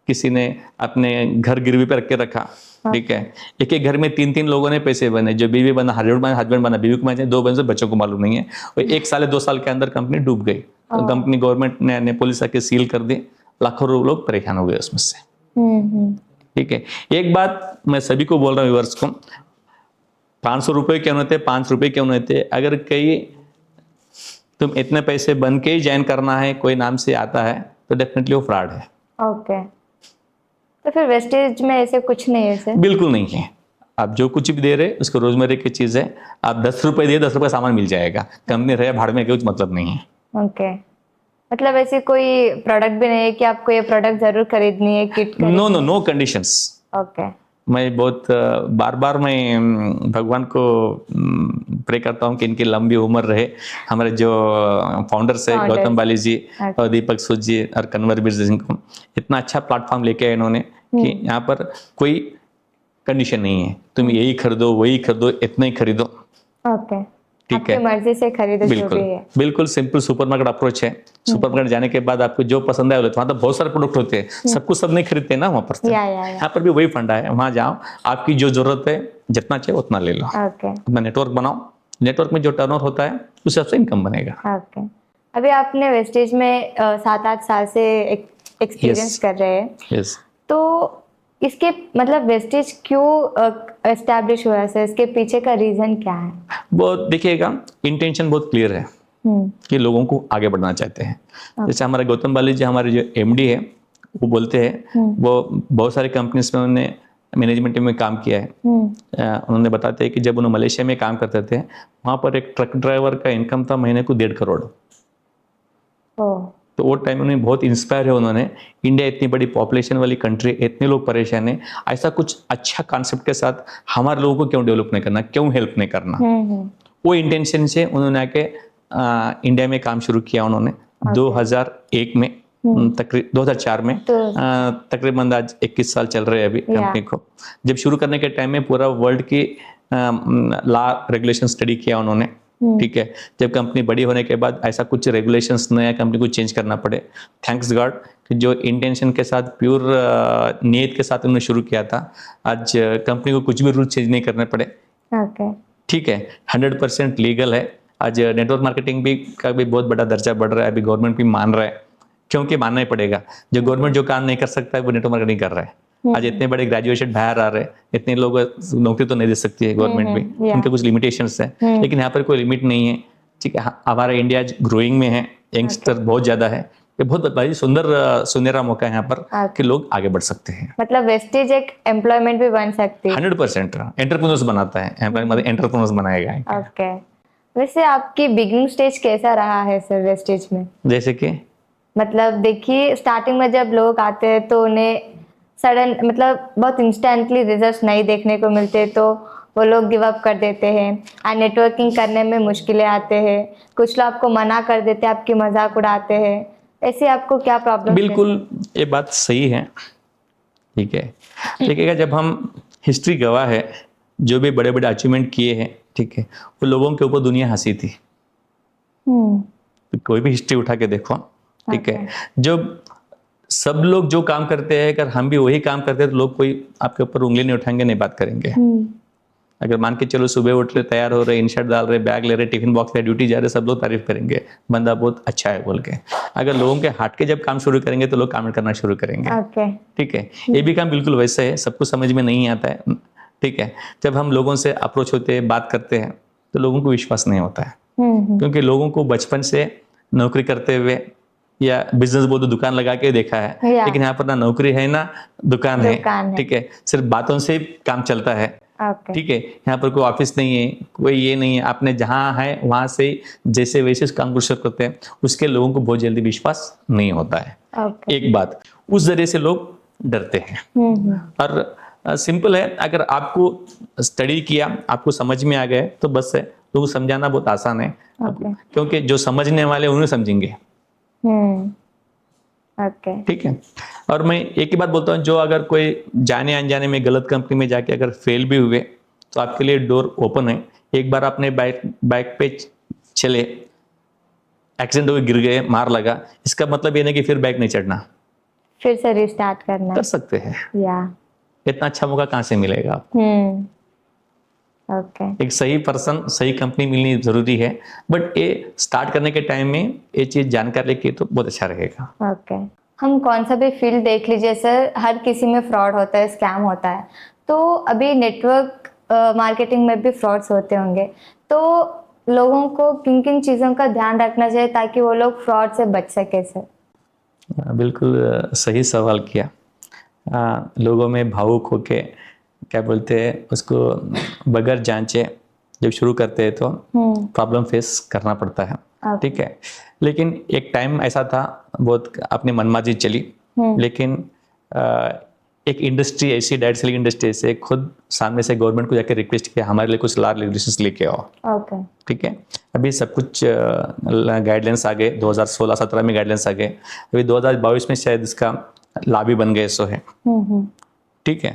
किसी ने अपने घर गिरवी पे रख के रखा, ठीक है। एक एक घर में 3-3 लोगों ने पैसे बने, जो बीवी बना, हस्बैंड बना, बीवी को बने, 2 बने, बच्चों को मालूम नहीं है। और 1 साल 2 साल के अंदर कंपनी डूब गई। कंपनी गवर्नमेंट ने पुलिस आके सील कर दी। लाखों लोग परेशान हो गए उसमें से। ठीक है। एक बात मैं सभी को बोल रहा हूँ व्यूअर्स को, 500 रुपए क्यों नहीं थे, 5 रुपए क्यों नहीं थे, अगर कहीं तुम इतने पैसे बन के ही ज्वाइन करना है, कोई नाम से आता है, तो डेफिनेटली वो फ्रॉड है। तो फिर वेस्टेज में ऐसे कुछ नहीं है सर? बिल्कुल नहीं है। आप जो कुछ भी दे रहे उसको रोजमर्रे की चीज है। आप 10 रुपए दिए, 10 रुपए सामान मिल जाएगा। कंपनी रहे भाड़ में, कुछ मतलब नहीं है। मतलब ऐसे कोई प्रोडक्ट भी नहीं है कि आपको ये प्रोडक्ट जरूर खरीदनी है, किट खरीदनी है? No conditions. मैं बहुत बार मैं भगवान को प्रे करता हूँ कि इनकी लंबी उम्र रहे। हमारे जो फाउंडर्स है गौतम बाली जी और दीपक सूद जी और कन्वरवीर सिंह को इतना अच्छा प्लेटफॉर्म लेके आए इन्होंने कि यहाँ पर कोई कंडीशन नहीं है, तुम यही खरीदो वही खरीदो, इतना ही खरीदो। ठीक है, मर्जी से खरीदो। बिल्कुल सिंपल सुपरमार्केट अप्रोच है। सुपरमार्केट जाने के बाद आपको जो पसंद है वहाँ तो बहुत सारे प्रोडक्ट होते हैं, सब कुछ सब नहीं खरीदते ना वहाँ पर। यहाँ पर भी वही फंडा है, वहाँ जाओ, आपकी जो जरूरत है जितना चाहिए उतना ले लो। अपना नेटवर्क बनाओ, नेटवर्क में जो टर्नओवर होता है उस हिसाब से इनकम बनेगा। अभी आपने वेस्टेज में 7-8 साल से एक्सपीरियंस कर रहे हैं, तो इसके मतलब वेस्टेज क्यों एस्टैब्लिश हुआ है, इसके पीछे का रीजन क्या है? वो देखिएगा, इंटेंशन बहुत क्लियर है कि लोगों को आगे बढ़ना चाहते हैं। जैसे हमारे गौतम बाली जी, हमारे जो एमडी है, वो बोलते हैं वो बहुत सारी कंपनीज में उन्होंने मैनेजमेंट में काम किया है। उन्होंने बताते हैं कि जब उन्होंने मलेशिया में काम करते थे, वहां पर एक ट्रक ड्राइवर का इनकम था महीने को 1.5 करोड़। तो वो टाइम उन्हें बहुत इंस्पायर है उन्होंने, इंडिया इतनी बड़ी पॉपुलेशन वाली कंट्री, इतने लोग परेशान हैं, ऐसा कुछ अच्छा कॉन्सेप्ट के साथ हमारे लोगों को क्यों डेवलप नहीं करना, क्यों हेल्प नहीं करना। वो इंटेंशन से उन्होंने आके इंडिया में काम शुरू किया उन्होंने 2001 में, 2004 में, तकरीबन आज 21 साल चल रहे हैं अभी कंपनी को। जब शुरू करने के टाइम में पूरा वर्ल्ड की लॉ रेगुलेशन स्टडी किया उन्होंने। ठीक है। जब कंपनी बड़ी होने के बाद ऐसा कुछ रेगुलेशंस नया कंपनी को चेंज करना पड़े, थैंक्स गॉड कि जो इंटेंशन के साथ, प्योर नीयत के साथ उन्होंने शुरू किया था, आज कंपनी को कुछ भी रूल चेंज नहीं करने पड़े। ठीक है। 100% लीगल है। आज नेटवर्क मार्केटिंग भी का भी बहुत बड़ा दर्जा बढ़ रहा है, अभी गवर्नमेंट भी मान रहा है, क्योंकि मानना ही पड़ेगा। जो गवर्नमेंट जो काम नहीं कर सकता है वो नेटवर्क मार्केटिंग कर रहा है। आज इतने बड़े ग्रेजुएशन बाहर आ रहे हैं, इतने लोग नौकरी तो नहीं दे सकती है गवर्नमेंट भी, या उनके कुछ लिमिटेशंस है, लेकिन यहाँ पर कोई लिमिट नहीं है। ठीक है, हमारा इंडिया ग्रोइंग में है, यंगस्टर बहुत ज्यादा है, ये बहुत बड़ी सुंदर सुनहरा मौका है यहाँ पर कि लोग आगे बढ़ सकते हैं। मतलब वेस्टेज एक एम्प्लॉयमेंट भी बन सकती है। 100% एंटरप्रेन्योर्स बनाता है, एंटरप्रेन्योर्स बनाएगा। ओके, वैसे आपकी बिगिनिंग स्टेज कैसा रहा है सर वेस्टेज में? जैसे कि मतलब देखिए, स्टार्टिंग में जब लोग आते हैं तो उन्हें सडन मतलब बहुत इंस्टेंटली रिजल्ट्स नहीं देखने को मिलते, तो वो लोग गिव अप कर देते हैं एंड नेटवर्किंग करने में मुश्किलें आते हैं, कुछ लोग आपको मना कर देते हैं, आपकी मजाक उड़ाते हैं। ऐसे आपको क्या प्रॉब्लम? बिल्कुल ये बात सही है। ठीक है, देखिएगा जब हम हिस्ट्री गवाह है, जो भी बड़े बड़े अचीवमेंट किए हैं, ठीक है, वो लोगों के ऊपर दुनिया हंसी थी। तो कोई भी हिस्ट्री उठा के देखो, ठीक है, जब सब लोग जो काम करते हैं, अगर हम भी वही काम करते हैं तो लोग कोई आपके ऊपर उंगली नहीं उठाएंगे, नहीं बात करेंगे। अगर मान के चलो सुबह उठ रहे, तैयार हो रहे, इन शर्ट डाल रहे, बैग ले रहे, टिफिन बॉक्स ले, ड्यूटी जा रहे, सब लोग तारीफ करेंगे, बंदा बहुत अच्छा है बोल के। अगर लोगों के हट के जब काम शुरू करेंगे तो लोग कमेंट करना शुरू करेंगे। ठीक है, ये भी काम बिल्कुल वैसे है, सबको समझ में नहीं आता है। ठीक है, जब हम लोगों से अप्रोच होते हैं, बात करते हैं, तो लोगों को विश्वास नहीं होता है, क्योंकि लोगों को बचपन से नौकरी करते हुए या बिजनेस बोल तो दुकान लगा के देखा है, लेकिन यहाँ पर ना नौकरी है ना दुकान है। ठीक है, सिर्फ बातों से काम चलता है। ठीक है, यहाँ पर कोई ऑफिस नहीं है, कोई ये नहीं है, आपने जहाँ है वहां से जैसे वैसे काम शुरू करते हैं, उसके लोगों को बहुत जल्दी विश्वास नहीं होता है। एक बात, उस जरिए से लोग डरते हैं। और सिंपल है, अगर आपको स्टडी किया, आपको समझ में आ गए तो बस है, लोगों को समझाना बहुत आसान है, क्योंकि जो समझने वाले उन्हें समझेंगे। ठीक है, और मैं एक ही बात बोलता हूँ, जो अगर कोई जाने अनजाने में गलत कंपनी में जाके अगर फेल भी हुए तो आपके लिए डोर ओपन है। एक बार आपने बाइक पे चले, एक्सीडेंट हो गिर गए, मार लगा, इसका मतलब ये नहीं कि फिर बाइक नहीं चढ़ना, फिर से रिस्टार्ट करना कर सकते हैं। इतना अच्छा मौका कहाँ से मिलेगा आपको? एक सही पर्सन, सही कंपनी मिलनी जरूरी है, बट ये स्टार्ट करने के टाइम में ये चीज जानकारी लेके तो बहुत अच्छा रहेगा। हम कौन सा भी फील्ड देख लीजिए सर, हर किसी में फ्रॉड होता है, स्कैम होता है। तो अभी नेटवर्क मार्केटिंग में भी फ्रॉड्स होते होंगे, तो लोगों को किन किन चीज़ों का ध्यान रखना चाहिए ताकि वो लोग फ्रॉड से बच सके सर? बिल्कुल सही सवाल किया। लोगों में भावुक होके, क्या बोलते हैं उसको, बगैर जांचे जब शुरू करते हैं तो प्रॉब्लम फेस करना पड़ता है। ठीक है, लेकिन एक टाइम ऐसा था, बहुत अपनी मनमाजी चली, लेकिन एक इंडस्ट्री ऐसी, डायरेक्ट सेलिंग इंडस्ट्री से खुद सामने से गवर्नमेंट को जाकर रिक्वेस्ट किया, हमारे लिए कुछ लार्ज रेगुलेशंस लेके आओ। ठीक है, अभी सब कुछ गाइडलाइंस आ गए, 2016-17 में गाइडलाइंस आ गए, अभी 2022 में शायद इसका लॉ भी बन गए, सो है। ठीक है,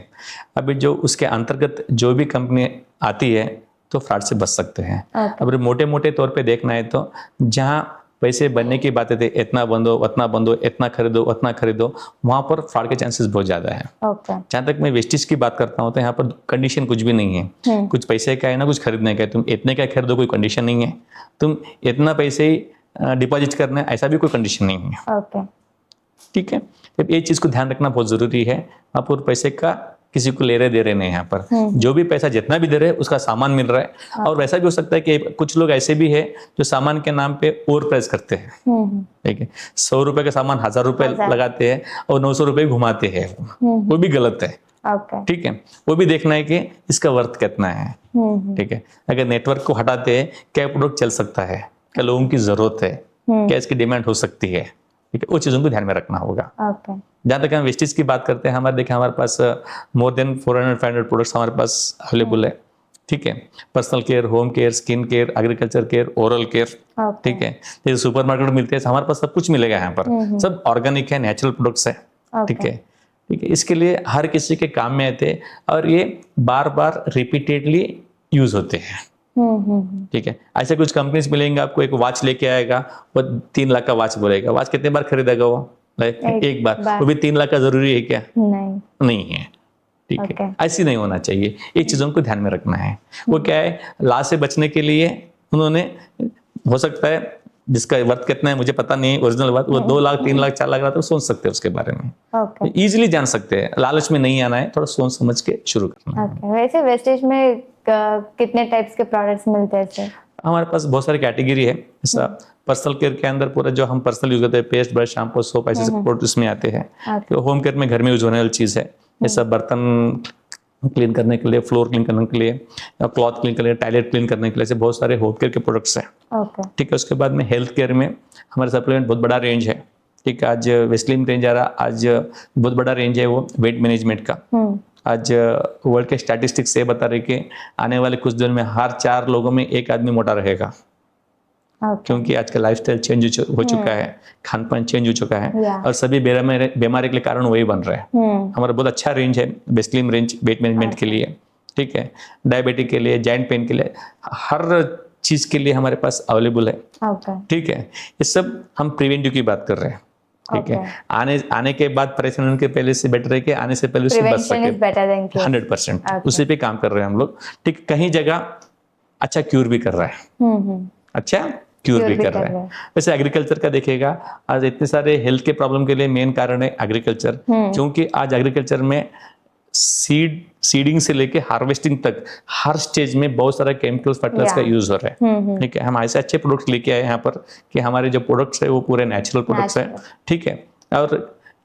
अभी जो उसके अंतर्गत जो भी कंपनी आती है तो फ्रॉड से बच सकते हैं। अब मोटे मोटे तौर पे देखना है तो जहां पैसे बनने की बातें थी, इतना बंदो उतना बंदो, इतना खरीदो उतना खरीदो, वहां पर फ्रॉड के चांसेस बहुत ज्यादा है। जहां तक मैं वेस्टेज की बात करता हूँ तो यहाँ पर कंडीशन कुछ भी नहीं है, कुछ पैसे का है ना कुछ खरीदने का है, तुम इतने का खरीदो कोई कंडीशन नहीं है, तुम इतना पैसे ही डिपॉजिट करना है ऐसा भी कोई कंडीशन नहीं है। ठीक है, तो ये चीज को ध्यान रखना बहुत जरूरी है। आप और पैसे का किसी को ले रहे दे रहे नहीं, यहाँ पर जो भी पैसा जितना भी दे रहे उसका सामान मिल रहा है। और वैसा भी हो सकता है कि कुछ लोग ऐसे भी है जो सामान के नाम पे ओवर प्राइस करते हैं। ठीक है, 100 रुपए का सामान 1000 रुपए लगाते हैं और 900 रुपए घुमाते हैं, वो भी गलत है। ठीक है, वो भी देखना है कि इसका वर्थ कितना है। ठीक है, अगर नेटवर्क को हटाते हैं, क्या प्रोडक्ट चल सकता है, क्या लोगों की जरूरत है, क्या इसकी डिमांड हो सकती है, ठीक है, वो चीजों को ध्यान में रखना होगा। जहाँ तक हम वेस्टेज की बात करते हैं, हमारे पास मोर देन 400-500 प्रोडक्ट्स हमारे पास अवेलेबल है। ठीक है, personal care, home care, skin care, agriculture care, oral care. ठीक है, जैसे सुपरमार्केट में मिलते हैं हमारे पास सब कुछ मिलेगा, यहाँ पर सब ऑर्गेनिक है, नेचुरल प्रोडक्ट्स है। ठीक है, ठीक है, इसके लिए हर किसी के काम में आते हैं और ये बार बार रिपीटेडली यूज होते हैं। ठीक है, ऐसे कुछ कंपनीज मिलेंगे आपको, एक वॉच लेके आएगा, वो 3 लाख का वॉच बोलेगा, वॉच कितने बार खरीदेगा वो? एक बार। वो भी 3 लाख का जरूरी है क्या? नहीं है। ठीक है, ऐसी नहीं होना चाहिए, ये चीजों को ध्यान में रखना है। वो क्या है, लॉस से बचने के लिए उन्होंने हो सकता है जिसका वर्थ कितना है मुझे पता नहीं, ओरिजिनल वर्थ वो 2 लाख 3 लाख 4 लाख रहा तो सोच सकते हैं उसके बारे में, ओके इजीली जान सकते हैं। लालच में नहीं आना है, थोड़ा सोच समझ के शुरू करना है। ओके। वैसे वेस्टेज में कितने टाइप्स के प्रोडक्ट्स मिलते हैं सर? हमारे पास बहुत सारी कैटेगरी है। जैसा पर्सनल केयर के अंदर पूरा जो हम पर्सनल यूज करते हैं, पेस्ट, ब्रश, शैम्पू, सोप, ऐसे प्रोडक्ट इसमें आते हैं। ओके। तो होम केयर में घर में यूज होने वाली चीज़ है, जैसा बर्तन क्लीन करने के लिए, फ्लोर क्लीन करने के लिए, क्लॉथ क्लीन करने के लिए, टॉयलेट क्लीन करने के लिए, ऐसे बहुत सारे होम केयर के प्रोडक्ट्स हैं। ओके ठीक है, उसके बाद में हेल्थ केयर में हमारे सप्लीमेंट बहुत बड़ा रेंज है। ठीक है, आज वेस्लिन रेंज आ रहा, आज बहुत बड़ा रेंज है वो वेट मैनेजमेंट का। आज वर्ल्ड के स्टैटिस्टिक्स ये बता रहे कि आने वाले कुछ दिनों में हर 4 लोगों में 1 आदमी मोटा रहेगा, ओके क्योंकि आज का लाइफस्टाइल चेंज हो चुका है, खान पान चेंज हो चुका है, Yeah. और सभी बीमारी के लिए कारण वही बन रहा है। हमारा बहुत अच्छा रेंज है वेस्लिन रेंज वेट मैनेजमेंट के लिए। ठीक है, डायबिटिक के लिए, जॉइंट पेन के लिए, हर चीज के लिए हमारे पास अवेलेबल है। ओके ठीक है, ये सब हम प्रिवेंटिव की बात कर रहे हैं। ठीक है, आने के बाद परेशान होने के पहले से बेटर है कि आने से पहले उससे बच प्रिवेंशन इज सके। Better than cure. 100% उसी पे काम कर रहे हैं हम लोग। ठीक, कहीं जगह अच्छा क्यूर भी कर रहा है, अच्छा क्यूर भी कर रहा है। वैसे एग्रीकल्चर का देखिएगा, आज इतने सारे हेल्थ के प्रॉब्लम के लिए मेन कारण है एग्रीकल्चर, क्योंकि आज एग्रीकल्चर में सीडिंग से लेके हार्वेस्टिंग तक हर स्टेज में बहुत सारा केमिकल्स फर्टिलाइजर का यूज हो रहा है। ठीक है, हम ऐसे अच्छे प्रोडक्ट्स लेके आए यहाँ पर कि हमारे जो प्रोडक्ट्स है वो पूरे नेचुरल प्रोडक्ट्स है। ठीक है, और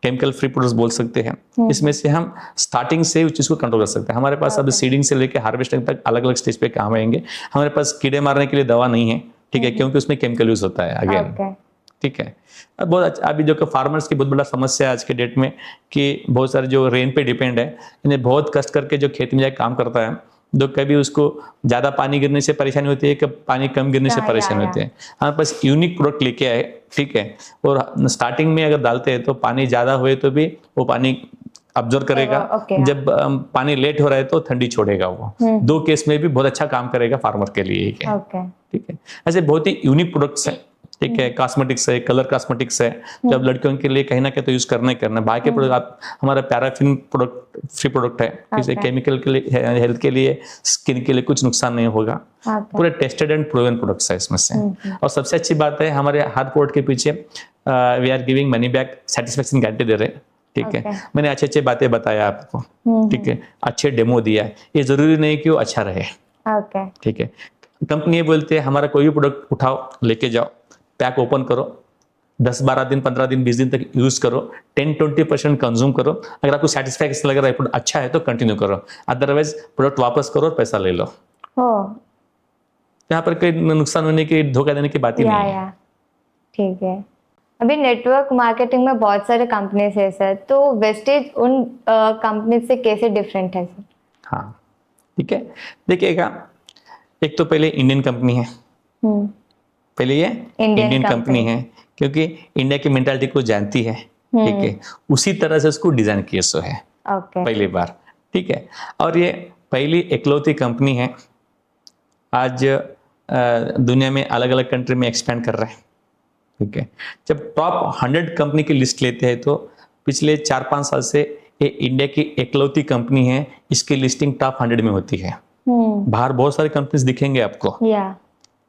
केमिकल फ्री प्रोडक्ट्स बोल सकते हैं। इसमें से हम स्टार्टिंग से उस चीज को कंट्रोल कर सकते हैं। हमारे पास अब सीडिंग से लेके हार्वेस्टिंग तक अलग अलग स्टेज पे काम आएंगे। हमारे पास कीड़े मारने के लिए दवा नहीं है, ठीक है, क्योंकि उसमें केमिकल यूज होता है अगेन। ठीक है, अब बहुत अच्छा, अभी जो फार्मर्स की बहुत बड़ा समस्या है आज के डेट में कि बहुत सारे जो रेन पे डिपेंड है, इन्हें बहुत कष्ट करके जो खेत में जाके काम करता है, तो कभी उसको ज्यादा पानी गिरने से परेशानी होती है, कभी पानी कम गिरने से परेशानी होती है। हमारे पास यूनिक प्रोडक्ट लेके आए, ठीक है, और स्टार्टिंग में अगर डालते हैं तो पानी ज्यादा हुए तो भी वो पानी ऑब्जर्व करेगा। जब पानी लेट हो रहा है तो ठंडी छोड़ेगा वो। 2 केस में भी बहुत अच्छा काम करेगा फार्मर के लिए। ठीक है, ऐसे बहुत ही यूनिक प्रोडक्ट्स हैं। ठीक है, कॉस्मेटिक्स है, कलर कॉस्मेटिक्स है, जब लड़कियों के लिए कहीं ना कहीं तो यूज करना ही करना। बाकी प्रोडक्ट आप हमारा पैराफिन प्रोडक्ट फ्री प्रोडक्ट है, किसी केमिकल के लिए, हेल्थ के लिए, स्किन के लिए कुछ नुकसान नहीं होगा। पूरे टेस्टेड एंड प्रूवन प्रोडक्ट्स है इसमें से। और सबसे अच्छी बात है, हमारे हर प्रोडक्ट के पीछे we are giving money back satisfaction guarantee दे रहे हैं। ठीक है, मैंने अच्छे अच्छे बातें बताया आपको। ठीक है, अच्छे डेमो दिया है, ये जरूरी नहीं कि वो अच्छा रहे। ठीक है, कंपनी ये बोलते हैं हमारा कोई भी प्रोडक्ट उठाओ, लेके जाओ, पैक ओपन करो, 10-12 दिन, 15 दिन, 20 दिन तक यूज करो, 10-20% कंज्यूम करो। अगर आपको सेटिस्फैक्शन लग रहा है, प्रोडक्ट अच्छा है तो कंटिन्यू करो, अदरवाइज प्रोडक्ट वापस करो और पैसा ले लो। यहाँ पर कोई नुकसान होने की, धोखा देने की बात ही नहीं है। ठीक है, अभी नेटवर्क मार्केटिंग में बहुत सारे कंपनीज है सर, तो वेस्टेज उन कंपनीज से कैसे डिफरेंट है सर? हाँ, ठीक है, देखिएगा, एक तो पहले इंडियन कंपनी है, पहले ये इंडियन कंपनी है, क्योंकि इंडिया की मेंटालिटी को जानती है। ठीक है, उसी तरह से उसको डिजाइन किया सो है पहली बार। ठीक है, और ये पहली इकलौती कंपनी है आज दुनिया में अलग अलग कंट्री में एक्सपेंड कर रहा है। ठीक है, जब टॉप 100 कंपनी की लिस्ट लेते हैं तो पिछले 4-5 साल से ये इंडिया की इकलौती कंपनी है, इसकी लिस्टिंग टॉप 100 में होती है। बाहर बहुत सारी कंपनीज दिखेंगे आपको,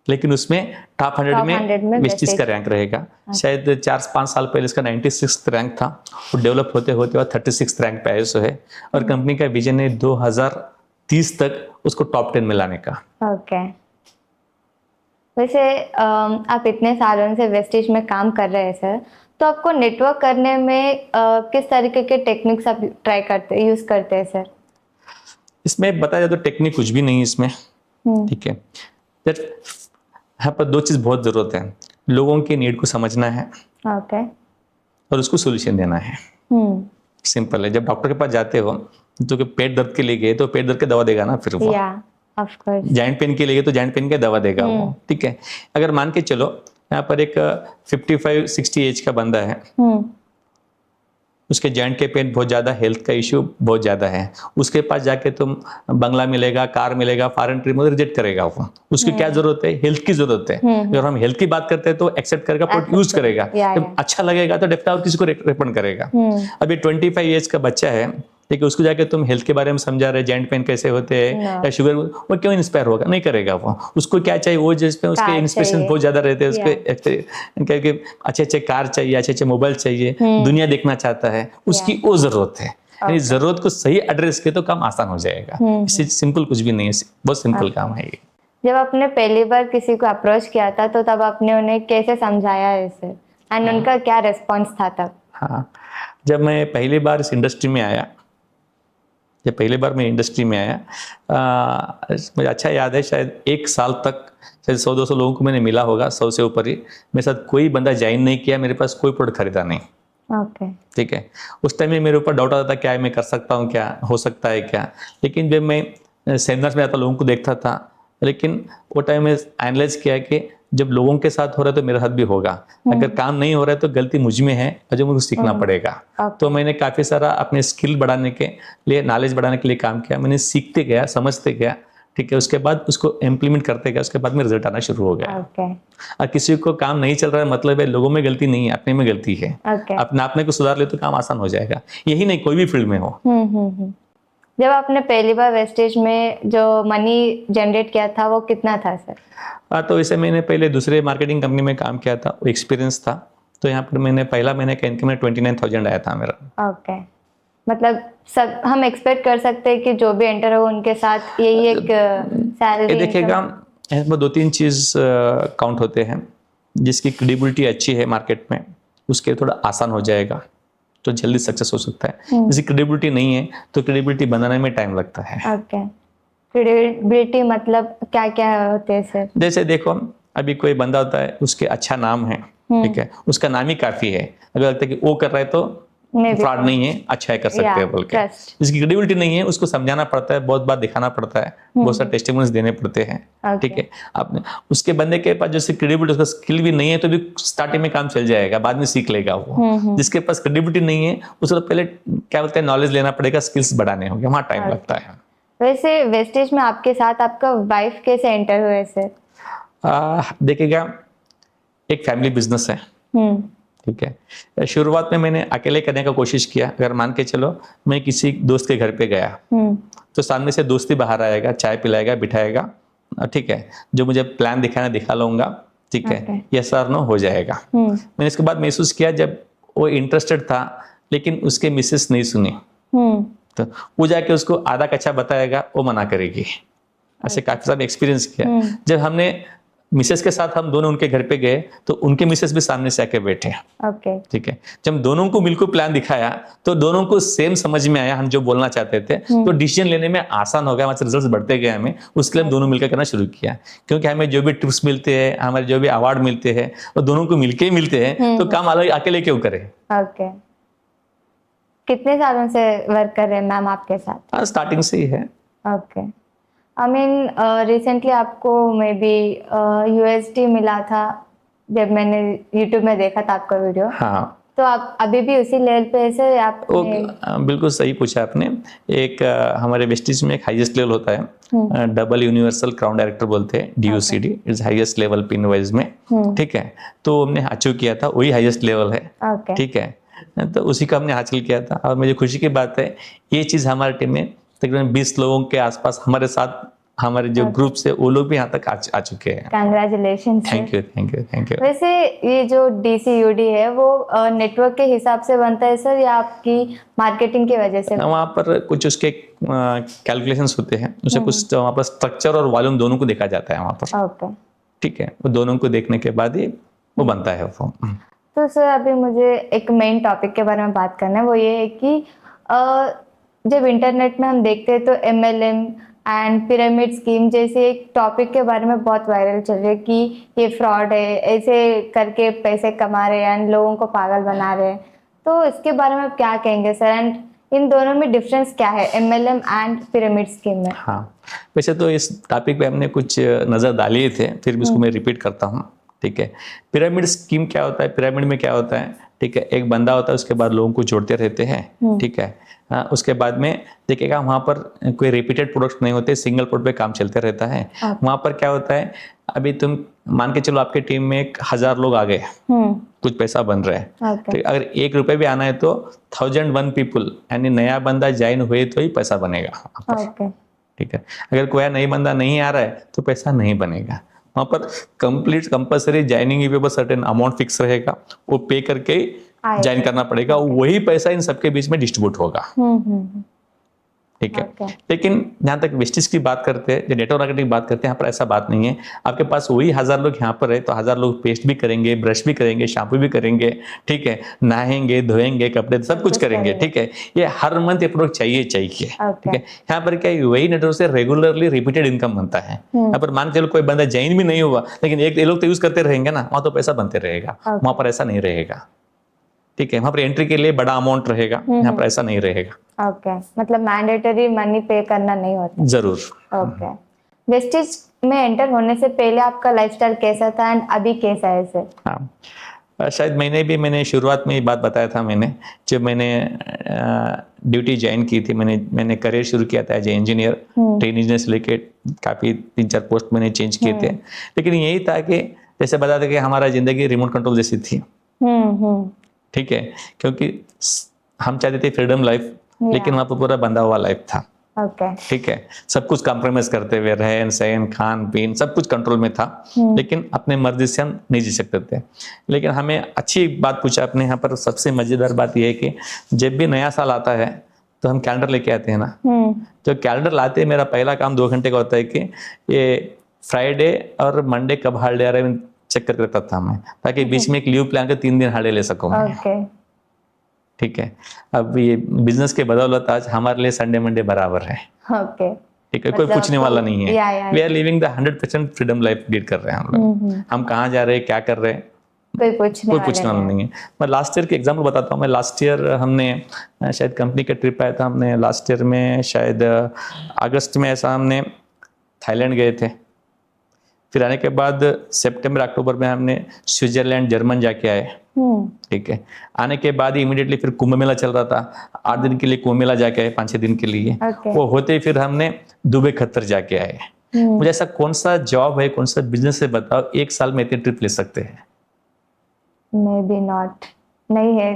लेकिन उसमें टॉप 100 में वेस्टीज का रैंक रहेगा। शायद 4-5 साल पहले इसका 96 रैंक था, वो डेवलप होते होते 36 रैंक पे आया सो है। और कंपनी का विजन है 2030 तक उसको टॉप 10 में लाने का। वैसे आप इतने सालों से वेस्टेज में काम कर रहे हैं सर, तो आपको नेटवर्क करने में किस तरीके के टेक्निक्स आप यूज करते हैं सर? इसमें बताया जाए तो टेक्निक कुछ भी नहीं है इसमें। ठीक है, यहाँ पर 2 चीज बहुत जरूरत है, लोगों की नीड को समझना है और उसको सोल्यूशन देना है। सिंपल है, जब डॉक्टर के पास जाते हो तो पेट दर्द के लिए गए तो पेट दर्द की दवा देगा ना, फिर वो जॉइंट पेन के लिए तो जॉइंट पेन की दवा देगा वो। ठीक है, अगर मान के चलो यहाँ पर एक 55-60 एज का बंदा है, उसके जॉइंट के पेन बहुत ज्यादा, हेल्थ का इश्यू बहुत ज्यादा है, उसके पास जाके तुम बंगला मिलेगा, कार मिलेगा, फॉरेन ट्रिप में रिजेक्ट करेगा वो। उसकी क्या जरूरत है? हेल्थ की जरूरत है। अगर हम हेल्थ की बात करते हैं तो एक्सेप्ट करेगा, प्रोडक्ट यूज करेगा, जब अच्छा लगेगा तो डेफिनेटली और किसी को रेकमेंड करेगा। अभी 25 एज का बच्चा है, ठीक है, उसको जाके तुम हेल्थ के बारे में समझा रहे, जॉइंट पेन कैसे होते हैं या शुगर, वो क्यों इंस्पायर होगा, नहीं करेगा वो। उसको क्या चाहिए, वो जिस पे उसके इंस्पिरेशन बहुत ज्यादा रहते हैं, उसके क्योंकि अच्छे अच्छे कार चाहिए, अच्छे अच्छे मोबाइल चाहिए, दुनिया देखना चाहता है, उसकी वो जरूरत है। यानी जरूरत को सही एड्रेस के तो काम आसान हो जाएगा। इससे सिंपल कुछ भी नहीं है, बहुत सिंपल काम है ये। जब आपने पहली बार किसी को अप्रोच किया था तो तब आपने उन्हें कैसे समझाया इसे, एंड उनका क्या रिस्पॉन्स था तब? हाँ, जब मैं पहली बार इस इंडस्ट्री में आया, जब पहली बार मैं इंडस्ट्री में आया, मुझे अच्छा याद है, शायद 1 साल तक शायद 100-200 लोगों को मैंने मिला होगा, 100 से ऊपर ही। मेरे साथ कोई बंदा ज्वाइन नहीं किया, मेरे पास कोई प्रोडक्ट खरीदा नहीं। ओके। ठीक है, उस टाइम में मेरे ऊपर डाउट आता था, क्या मैं कर सकता हूँ, क्या हो सकता है क्या। लेकिन जब मैं सेमिनार्स में आता, लोगों को देखता था, लेकिन वो टाइम में एनालाइज किया कि जब लोगों के साथ हो रहा है तो मेरे साथ भी होगा, अगर काम नहीं हो रहा है तो गलती मुझ में है और जो मुझे सीखना पड़ेगा। तो मैंने काफ़ी सारा अपने स्किल बढ़ाने के लिए, नॉलेज बढ़ाने के लिए काम किया। मैंने सीखते गया, समझते गया, ठीक है, उसके बाद उसको इम्प्लीमेंट करते गया, उसके बाद में रिजल्ट आना शुरू हो गया। और किसी को काम नहीं चल रहा है, मतलब है लोगों में गलती नहीं है, अपने में गलती है। अपने को सुधार ले तो काम आसान हो जाएगा। यही नहीं, कोई भी फील्ड में हो। जब आपने पहली बार वेस्टेज में जो मनी जनरेट किया था वो कितना था सर? तो इसे मैंने पहले दूसरे मार्केटिंग कंपनी में काम किया था, वो एक्सपीरियंस था। तो यहाँ पर मैंने पहला महीने का इनकम 29,000 आया था मेरा। ओके, मतलब सब हम एक्सपेक्ट कर सकते हैं कि जो भी एंटर हो उनके साथ यही एक सैलरी? देखिएगा, इसमें 2-3 चीज़ काउंट होते हैं। जिसकी क्रेडिबिलिटी अच्छी है मार्केट में, उसके थोड़ा आसान हो जाएगा, तो जल्दी सक्सेस हो सकता है। जिसकी क्रेडिबिलिटी नहीं है तो क्रेडिबिलिटी बनाने में टाइम लगता है। ओके, क्रेडिबिलिटी मतलब क्या क्या होते हैं सर? जैसे देखो, अभी कोई बंदा होता है, उसके अच्छा नाम है, ठीक है, उसका नाम ही काफी है, अगर लगता है कि वो कर रहा है तो फ्रॉड नहीं है, अच्छा है, कर सकते हैं बोल के। जिसकी क्रेडिबिलिटी नहीं है उसको समझाना पड़ता है, बहुत बार दिखाना पड़ता है, बहुत सारे टेस्टिमोनियल्स देने पड़ते हैं। ठीक है, आपने उसके बंदे के पास जैसे क्रेडिबिलिटी, उसका स्किल भी नहीं है तो भी स्टार्टिंग में काम चल जाएगा, बाद में सीख लेगा वो। जिसके पास क्रेडिबिलिटी नहीं है उसको पहले क्या बोलते हैं, नॉलेज लेना पड़ेगा, स्किल्स बढ़ाने होंगे, वहाँ टाइम लगता है। वैसे वेस्टेज में आपके साथ आपका वाइफ कैसे एंटर हुए सर? देखिएगा, एक फैमिली बिजनेस है, ठीक है। शुरुआत में मैंने अकेले करने का कोशिश किया। अगर मान के चलो, मैं किसी दोस्त के घर पे गया तो सामने से दोस्ती बाहर आएगा, चाय पिलाएगा, बिठाएगा, ठीक है, जो मुझे प्लान दिखाना दिखा लूंगा, ठीक है, यस और नो हो जाएगा। मैंने इसके बाद महसूस किया, जब वो इंटरेस्टेड था लेकिन उसके मिसेस नहीं सुनी, तो वो जाके उसको आधा कच्चा बताएगा, वो मना करेगी। ऐसे काफी सारे एक्सपीरियंस किया। जब हमने मिसेस के साथ हम दोनों उनके घर पे गए तो उनके मिसेस भी सामने से आके बैठे। ठीक है, जब दोनों को मिलकर प्लान दिखाया तो दोनों को सेम समझ में आया हम जो बोलना चाहते थे, तो डिसीजन लेने में आसान हो गया, हमारे रिजल्ट्स बढ़ते गए हमें। उसके लिए हम दोनों मिलकर करना शुरू किया, क्योंकि हमें जो भी टिप्स मिलते हैं, हमारे जो भी अवार्ड मिलते हैं, वो दोनों को मिलके ही मिलते हैं, तो काम अलग अकेले क्यों करें। ओके, कितने सालों से वर्क कर रहे हैं मैम आपके साथ? स्टार्टिंग से ही है। ओके, आई मीन रिसेंटली आपको मे बी USD मिला था, जब मैंने YouTube में देखा था आपका वीडियो। हाँ, तो आप अभी भी उसी लेवल पे ऐसे आप? बिल्कुल सही पूछा आपने। एक हमारे वेस्टेज में एक हाईएस्ट लेवल होता है, डबल यूनिवर्सल क्राउन डायरेक्टर बोलते हैं, DUCD, it's highest level pin wise में। ठीक है, तो हमने अचीव किया था, वही हाईएस्ट लेवल है। ठीक है, तो उसी को हमने हासिल किया था। और मुझे खुशी की बात है, ये चीज़ हमारे टीम में तकरीबन 20 लोगों के आसपास हमारे साथ, हमारे जो ग्रुप से वो लोग भी यहाँ तक आ चुके हैं। Congratulation. Thank you, thank you, thank you. वैसे ये जो DCUD है वो नेटवर्क के हिसाब से बनता है सर, या आपकी मार्केटिंग की वजह से? वहाँ पर कुछ उसके कैलकुलेशंस होते हैं, उसे कुछ वहाँ पर स्ट्रक्चर और वॉल्यूम दोनों को देखा जाता है वहाँ पर। ओके, ठीक है, वो दोनों को देखने के बाद ही वो बनता है वो। तो सर अभी मुझे एक मेन टॉपिक के बारे में बात करना है, वो ये है कि जब इंटरनेट में हम देखते हैं तो MLM एंड पिरामिड स्कीम जैसे एक टॉपिक के बारे में बहुत वायरल चल रही है कि ये फ्रॉड है, ऐसे करके पैसे कमा रहे हैं एंड लोगों को पागल बना रहे हैं। तो इसके बारे में आप क्या कहेंगे सर, एंड इन दोनों में डिफरेंस क्या है, MLM एंड पिरामिड स्कीम में? हाँ, वैसे तो इस टॉपिक पे हमने कुछ नज़र डाले थे, फिर भी उसको मैं रिपीट करता हूँ। ठीक है। पिरामिड स्कीम क्या होता है, पिरामिड में क्या होता है, ठीक है, एक बंदा होता है, उसके बाद लोगों को जोड़ते रहते हैं, ठीक है। हाँ, उसके बाद में देखिएगा वहाँ पर कोई रिपीटेड प्रोडक्ट्स नहीं होते, सिंगल प्रोडक्ट पे काम चलते रहता है। वहाँ पर क्या होता है, अभी तुम मान के चलो आपके टीम में 1000 लोग आ गए, कुछ पैसा बन रहा है, तो अगर 1 रुपए भी आना है तो 1001 पीपल यानी नया बंदा ज्वाइन हुए तो ही पैसा बनेगा वहाँ पर, ठीक है। अगर कोई नई बंदा नहीं आ रहा है तो पैसा नहीं बनेगा वहाँ पर। कंप्लीट कंपलसरी ज्वाइनिंग पे बस सर्टेन अमाउंट फिक्स रहेगा, वो पे करके ज्वाइन करना पड़ेगा, वही पैसा इन सबके बीच में डिस्ट्रीब्यूट होगा, ठीक है। लेकिन जहाँ तक वेस्टेज की बात करते हैं, जो नेटवर्क मार्केटिंग की बात करते हैं, यहाँ पर ऐसा बात नहीं है। आपके पास वही 1000 लोग यहाँ पर है तो 1000 लोग पेस्ट भी करेंगे, ब्रश भी करेंगे, शैम्पू भी करेंगे, ठीक है, नहाएंगे, धोएंगे, कपड़े सब कुछ करेंगे, ठीक है। ये हर मंथ ये प्रोडक्ट चाहिए, ठीक है। यहाँ पर क्या वही नेटवर्क से रेगुलरली रिपीटेड इनकम बनता है। यहाँ पर मान के चलो कोई बंदा ज्वाइन भी नहीं हुआ लेकिन एक लोग तो यूज करते रहेंगे ना, वहाँ तो पैसा बनते रहेगा, वहाँ पर ऐसा नहीं रहेगा, ठीक है। वहाँ पर एंट्री के लिए बड़ा अमाउंट रहेगा, यहाँ पर ऐसा नहीं रहेगा। ओके, मतलब मैंडेटरी मनी पे करना नहीं होता। जरूर। ओके, वेस्टेज में एंटर होने से पहले आपका लाइफस्टाइल कैसा था एंड अभी कैसा है सर? हाँ, शायद मैंने शुरुआत में ये बात बताया था, मैंने जब मैंने ड्यूटी ज्वाइन की थी, मैंने करियर शुरू किया था as a engineer, train engineer से लेके काफ़ी 3-4 पोस्ट मैंने चेंज किए थे। लेकिन यही था कि जैसे बता था कि हमारा जिंदगी रिमोट कंट्रोल जैसी थी, ठीक है, क्योंकि हम चाहते थे फ्रीडम लाइफ, लेकिन वहाँ पर पूरा बंधा हुआ लाइफ था, ठीक है। सब कुछ कॉम्प्रोमाइज करते हुए, रहन सहन खान पीन सब कुछ कंट्रोल में था, लेकिन अपने मर्जी से हम नहीं जी सकते थे। लेकिन हमें अच्छी बात पूछा अपने यहाँ पर, सबसे मजेदार बात यह है कि जब भी नया साल आता है तो हम कैलेंडर लेके आते हैं ना, तो कैलेंडर लाते मेरा पहला काम 2 घंटे का होता है कि ये फ्राइडे और मंडे कब हॉलिडे आ रहा है चेक करके रखता था मैं, ताकि बीच में एक लीव प्लान कर 3 दिन हॉलिडे ले सकूँ, ठीक है। अब ये बिजनेस के बदौलत आज हमारे लिए संडे मंडे बराबर है, ठीक है, कोई पूछने वाला नहीं है। We are living the 100% freedom life lead कर रहे हैं हम लोग। हम कहाँ जा रहे हैं, क्या कर रहे हैं, कोई पूछने वाला नहीं है। मैं लास्ट ईयर के एग्जाम्पल बताता हूँ। मैं लास्ट ईयर हमने शायद कंपनी का ट्रिप आया था, हमने लास्ट ईयर में शायद अगस्त में ऐसा हमने थाईलैंड गए थे। फिर आने के बाद सितंबर अक्टूबर में हमने स्विट्जरलैंड जर्मन जाके आए, ठीक है। आने के बाद ही इमीडिएटली फिर कुंभ मेला चल रहा था, 8 दिन के लिए कुंभ मेला जाके आए, 5-6 दिन के लिए। वो होते ही फिर हमने दुबई खत्तर जाके आए। मुझे ऐसा कौन सा जॉब है, कौन सा बिजनेस है बताओ 1 साल में इतने ट्रिप ले सकते हैं? मे बी नॉट, नहीं है,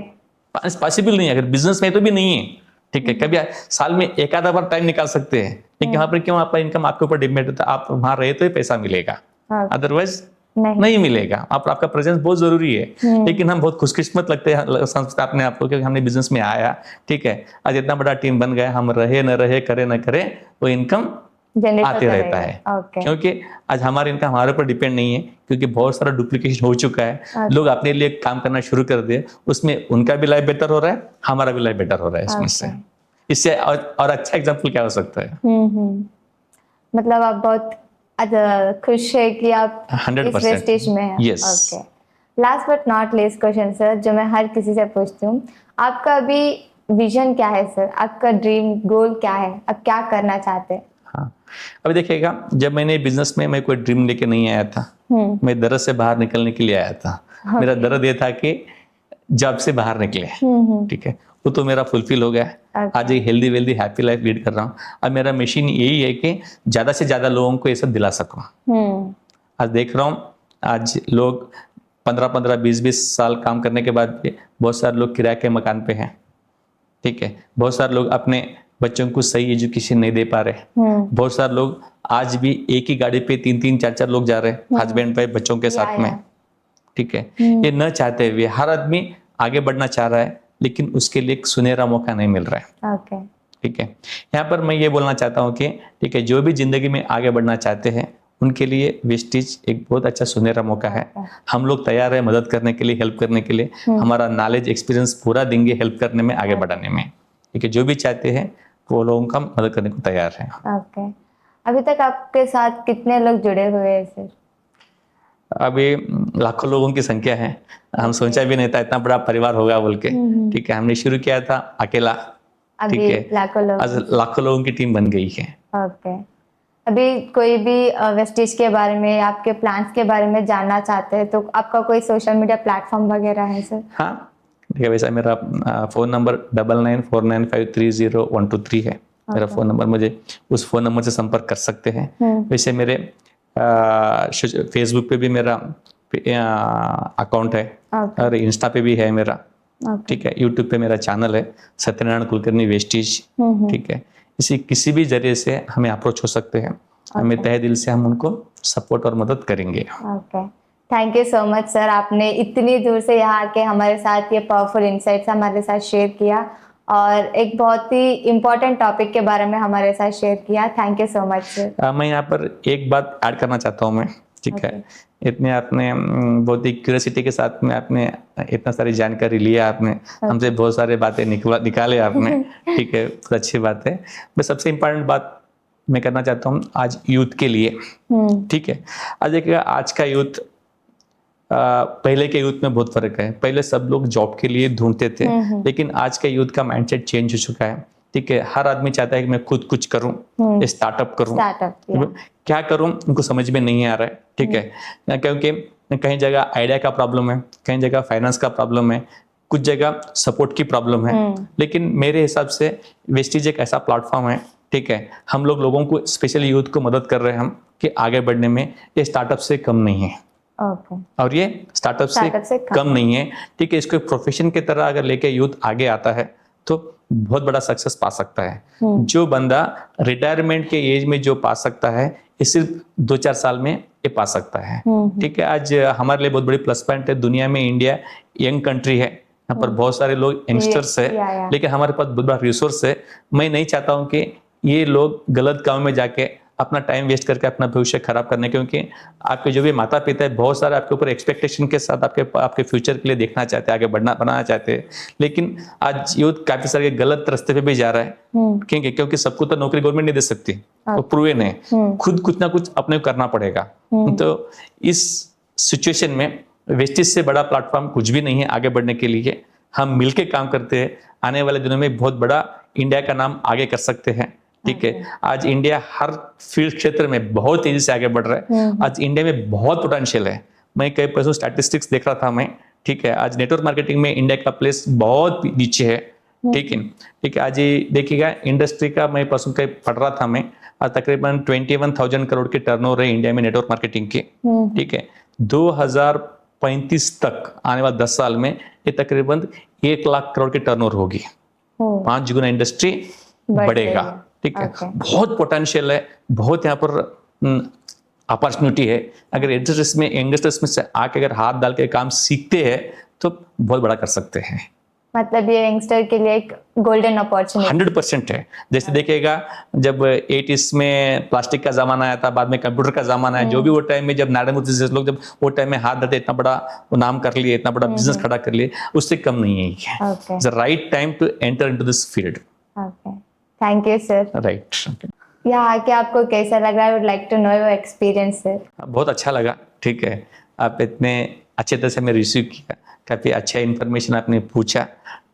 पॉसिबल नहीं है। अगर बिजनेस में तो भी नहीं है, ठीक है। कभी साल में एक आधा बार टाइम निकाल सकते हैं, लेकिन यहाँ पर क्यों आपका इनकम आपके ऊपर डिपेंड होता है। आप वहां रहे तो ही पैसा मिलेगा, अदरवाइज नहीं मिलेगा। आपका प्रेजेंस बहुत जरूरी है। लेकिन हम बहुत खुशकिस्मत लगते हैं, समझते अपने आप को, क्योंकि हमने बिजनेस में आया, ठीक है। आज इतना बड़ा टीम बन गया, हम रहे न रहे, करे न करे, वो इनकम आते रहता है। क्योंकि आज हमारी इनकम हमारे ऊपर डिपेंड नहीं है, क्योंकि बहुत सारा डुप्लीकेशन हो चुका है। लोग अपने लिए काम करना शुरू कर दिए, उसमें उनका भी लाइफ बेटर हो रहा है, हमारा भी लाइफ बेटर हो रहा है इसमें से। इससे और अच्छा एग्जाम्पल क्या हो सकता है? मतलब आप बहुत खुश है कि आप 100% इस वेस्टेज में हैं। Yes. Last but not least question sir, जो मैं हर किसी से पूछती हूँ, आपका अभी विजन क्या है सर? आपका ड्रीम गोल क्या है? आप क्या करना चाहते हैं? हाँ, अभी देखिएगा, जब मैंने बिजनेस में मैं कोई ड्रीम लेके नहीं आया था, मैं दर्द से बाहर निकलने के लिए आया था। मेरा दर्द ये था कि जॉब से बाहर निकले, ठीक है, वो तो मेरा फुलफिल हो गया है। आज एक healthy wealthy happy life lead कर रहा हूँ। अब मेरा मिशन यही है कि ज्यादा से ज्यादा लोगों को ये सब दिला सकूं। आज देख रहा हूँ, आज लोग 15-15, 20-20 साल काम करने के बाद भी बहुत सारे लोग किराए के मकान पे हैं, ठीक है। बहुत सारे लोग अपने बच्चों को सही एजुकेशन नहीं दे पा रहे। बहुत सारे लोग आज भी एक ही गाड़ी पे 3-3, 4-4 लोग जा रहे हैं, हस्बैंड वाइफ बच्चों के साथ में, ठीक है। ये न चाहते हुए हर आदमी आगे बढ़ना चाह रहा है, लेकिन उसके लिए एक सुनहरा मौका नहीं मिल रहा है, ठीक है। यहाँ पर मैं ये बोलना चाहता हूँ कि ठीक है, जो भी जिंदगी में आगे बढ़ना चाहते हैं उनके लिए वेस्टेज एक बहुत अच्छा सुनहरा मौका है। हम लोग तैयार है मदद करने के लिए, हेल्प करने के लिए। हमारा नॉलेज एक्सपीरियंस पूरा देंगे हेल्प करने में, आगे बढ़ाने में, ठीक है। जो भी चाहते हैं वो लोगों का मदद करने को तैयार है। अभी तक आपके साथ कितने लोग जुड़े हुए हैं सर? अभी लाखों लोगों की संख्या है। हम सोचा भी नहीं था इतना बड़ा परिवार होगा बोल के, ठीक है। हमने शुरू किया था अकेला, ठीक है, आज लाखों लोगों की टीम बन गई है। अभी कोई भी वेस्टिज के बारे में, आपके प्लान्स के बारे में जानना चाहते हैं तो आपका कोई सोशल मीडिया प्लेटफॉर्म वगैरह है सर? हाँ, देखिए वैसा मेरा फ़ोन नंबर 9949530123 है मेरा फ़ोन नंबर। मुझे उस फ़ोन नंबर से संपर्क कर सकते हैं। वैसे मेरे फेसबुक पे भी मेरा अकाउंट है और इंस्टा पे भी है मेरा। ठीक है, यूट्यूब पे मेरा चैनल है सत्यनारायण कुलकर्णी वेस्टिज। ठीक है, इसी किसी भी जरिए से हमें अप्रोच हो सकते हैं। हमें तहे दिल से हम उनको सपोर्ट और मदद करेंगे। Okay, thank you so much sir, आपने इतनी दूर से यहाँ आके हमारे साथ ये पावरफुल इंसाइट्स हमारे साथ शेयर किया और एक बहुत ही इम्पोर्टेंट टॉपिक के बारे में हमारे साथ शेयर किया। Thank you so much sir. मैं यहाँ पर एक बात ऐड करना चाहता हूँ मैं। ठीक है, इतने आपने बहुत ही क्यूरियोसिटी के साथ में आपने इतना सारी जानकारी लिया, आपने हमसे बहुत सारे बातें निकाले आपने। ठीक है, बहुत अच्छी बात है। बस सबसे इम्पोर्टेंट बात मैं करना चाहता हूँ आज यूथ के लिए। ठीक है, आज देखिएगा आज का यूथ पहले के यूथ में बहुत फर्क है। पहले सब लोग जॉब के लिए ढूंढते थे, लेकिन आज के यूथ का माइंडसेट चेंज हो चुका है। ठीक है, हर आदमी चाहता है कि मैं खुद कुछ करूं, स्टार्टअप करूं। क्या करूं उनको समझ में नहीं आ रहा है। ठीक है, क्योंकि कहीं जगह आइडिया का प्रॉब्लम है, कहीं जगह फाइनेंस का प्रॉब्लम है, कुछ जगह सपोर्ट की प्रॉब्लम है। लेकिन मेरे हिसाब से वेस्टिज एक ऐसा प्लेटफॉर्म है। ठीक है, हम लोगों को स्पेशली यूथ को मदद कर रहे हैं हम कि आगे बढ़ने में। ये स्टार्टअप से कम नहीं है। और ये स्टार्टअप से कम नहीं है। ठीक है, इसको एक प्रोफेशन की तरह अगर लेके यूथ आगे आता है तो बहुत बड़ा सक्सेस पा सकता है। जो बंदा रिटायरमेंट के एज में जो पा सकता है, ये सिर्फ 2-4 साल में ये पा सकता है। ठीक है, आज हमारे लिए बहुत बड़ी प्लस पॉइंट है। दुनिया में इंडिया यंग कंट्री है, यहाँ पर बहुत सारे लोग यंगस्टर्स है, लेकिन हमारे पास बहुत बड़ा रिसोर्स है। मैं नहीं चाहता हूँ कि ये लोग गलत काम में जाके अपना टाइम वेस्ट करके अपना भविष्य खराब करने, क्योंकि आपके जो भी माता पिता है बहुत सारे आपके ऊपर एक्सपेक्टेशन के साथ आपके फ्यूचर के लिए देखना चाहते हैं, आगे बनाना चाहते हैं। लेकिन आज यूथ काफी सारे गलत रास्ते पे भी जा रहा है। क्योंकि सबको तो नौकरी गवर्नमेंट नहीं दे सकती, वो प्रूवन है। खुद कुछ ना कुछ अपने को करना पड़ेगा। तो इस सिचुएशन में वेस्टिज से बड़ा प्लेटफॉर्म कुछ भी नहीं है आगे बढ़ने के लिए। हम मिलके काम करते हैं, आने वाले दिनों में बहुत बड़ा इंडिया का नाम आगे कर सकते हैं। ठीक है, आज इंडिया हर फील्ड क्षेत्र में बहुत तेजी से आगे बढ़ रहा है। आज इंडिया में बहुत पोटेंशियल है। मैं कई पैसों स्टैटिस्टिक्स देख रहा था मैं। ठीक है, आज नेटवर्क मार्केटिंग में इंडिया का प्लेस बहुत नीचे है। ठीक है, ठीक है, आज ये देखिएगा इंडस्ट्री का मैं परसों कहीं पढ़ रहा था मैं, आज तकरीबन 21,000 करोड़ के टर्नओवर है इंडिया में नेटवर्क मार्केटिंग के। ठीक है, 2035 तक आने वाले 10 साल में ये तकरीबन 1 लाख करोड़ के टर्नओवर होगी। 5 गुना इंडस्ट्री बढ़ेगा। ठीक है, बहुत पोटेंशियल है, बहुत यहाँ पर अपॉर्चुनिटी है। अगर यंगस्टर्स में से आके अगर हाथ डाल के काम सीखते हैं तो बहुत बड़ा कर सकते हैं। मतलब ये यंगस्टर के लिए एक गोल्डन अपॉर्चुनिटी 100% है। जैसे देखिएगा जब 80s में प्लास्टिक का जमाना आया था, बाद में कंप्यूटर का जमाना है, जो भी वो टाइम में जब नारायण मूर्ति जैसे लोग जब वो टाइम में हाथ डालते इतना बड़ा वो नाम कर लिए, इतना बड़ा बिजनेस खड़ा कर लिए, उससे कम नहीं है। It's the right time to enter into this field. Thank you sir. Right, यहाँ आके आपको कैसा लगा? I would like to know your experience sir. बहुत अच्छा लगा। ठीक है, आप इतने अच्छे तरह से हमें रिसीव किया, काफ़ी अच्छा इन्फॉर्मेशन आपने पूछा।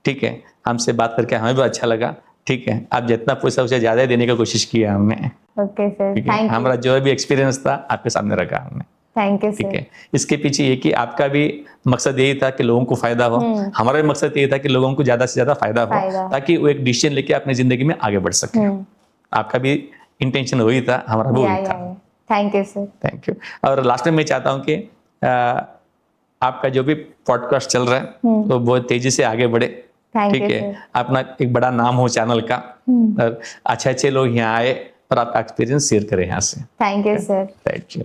ठीक है, हमसे बात करके हमें भी अच्छा लगा। ठीक है, आप जितना पूछा उसे ज़्यादा देने की कोशिश किया हमने। Okay sir, thank you. हमारा जो भी एक्सपीरियंस था आपके सामने रखा हमने। Thank you sir. ठीक है, इसके पीछे ये कि आपका भी मकसद यही था कि लोगों को फायदा हो, हमारा भी मकसद यही था कि लोगों को ज्यादा से ज्यादा फायदा हो, ताकि वो एक डिसीजन लेके अपनी जिंदगी में आगे बढ़ सके। आपका भी इंटेंशन वही था, हमारा भी वही था। Thank you sir. Thank you. और लास्ट में मैं चाहता हूँ कि आपका जो भी पॉडकास्ट चल रहा है वो बहुत तेजी से आगे बढ़े। ठीक है, अपना एक बड़ा नाम हो चैनल का, और अच्छे अच्छे लोग यहाँ आए और आपका एक्सपीरियंस शेयर करें यहाँ से। Thank you sir. Thank you.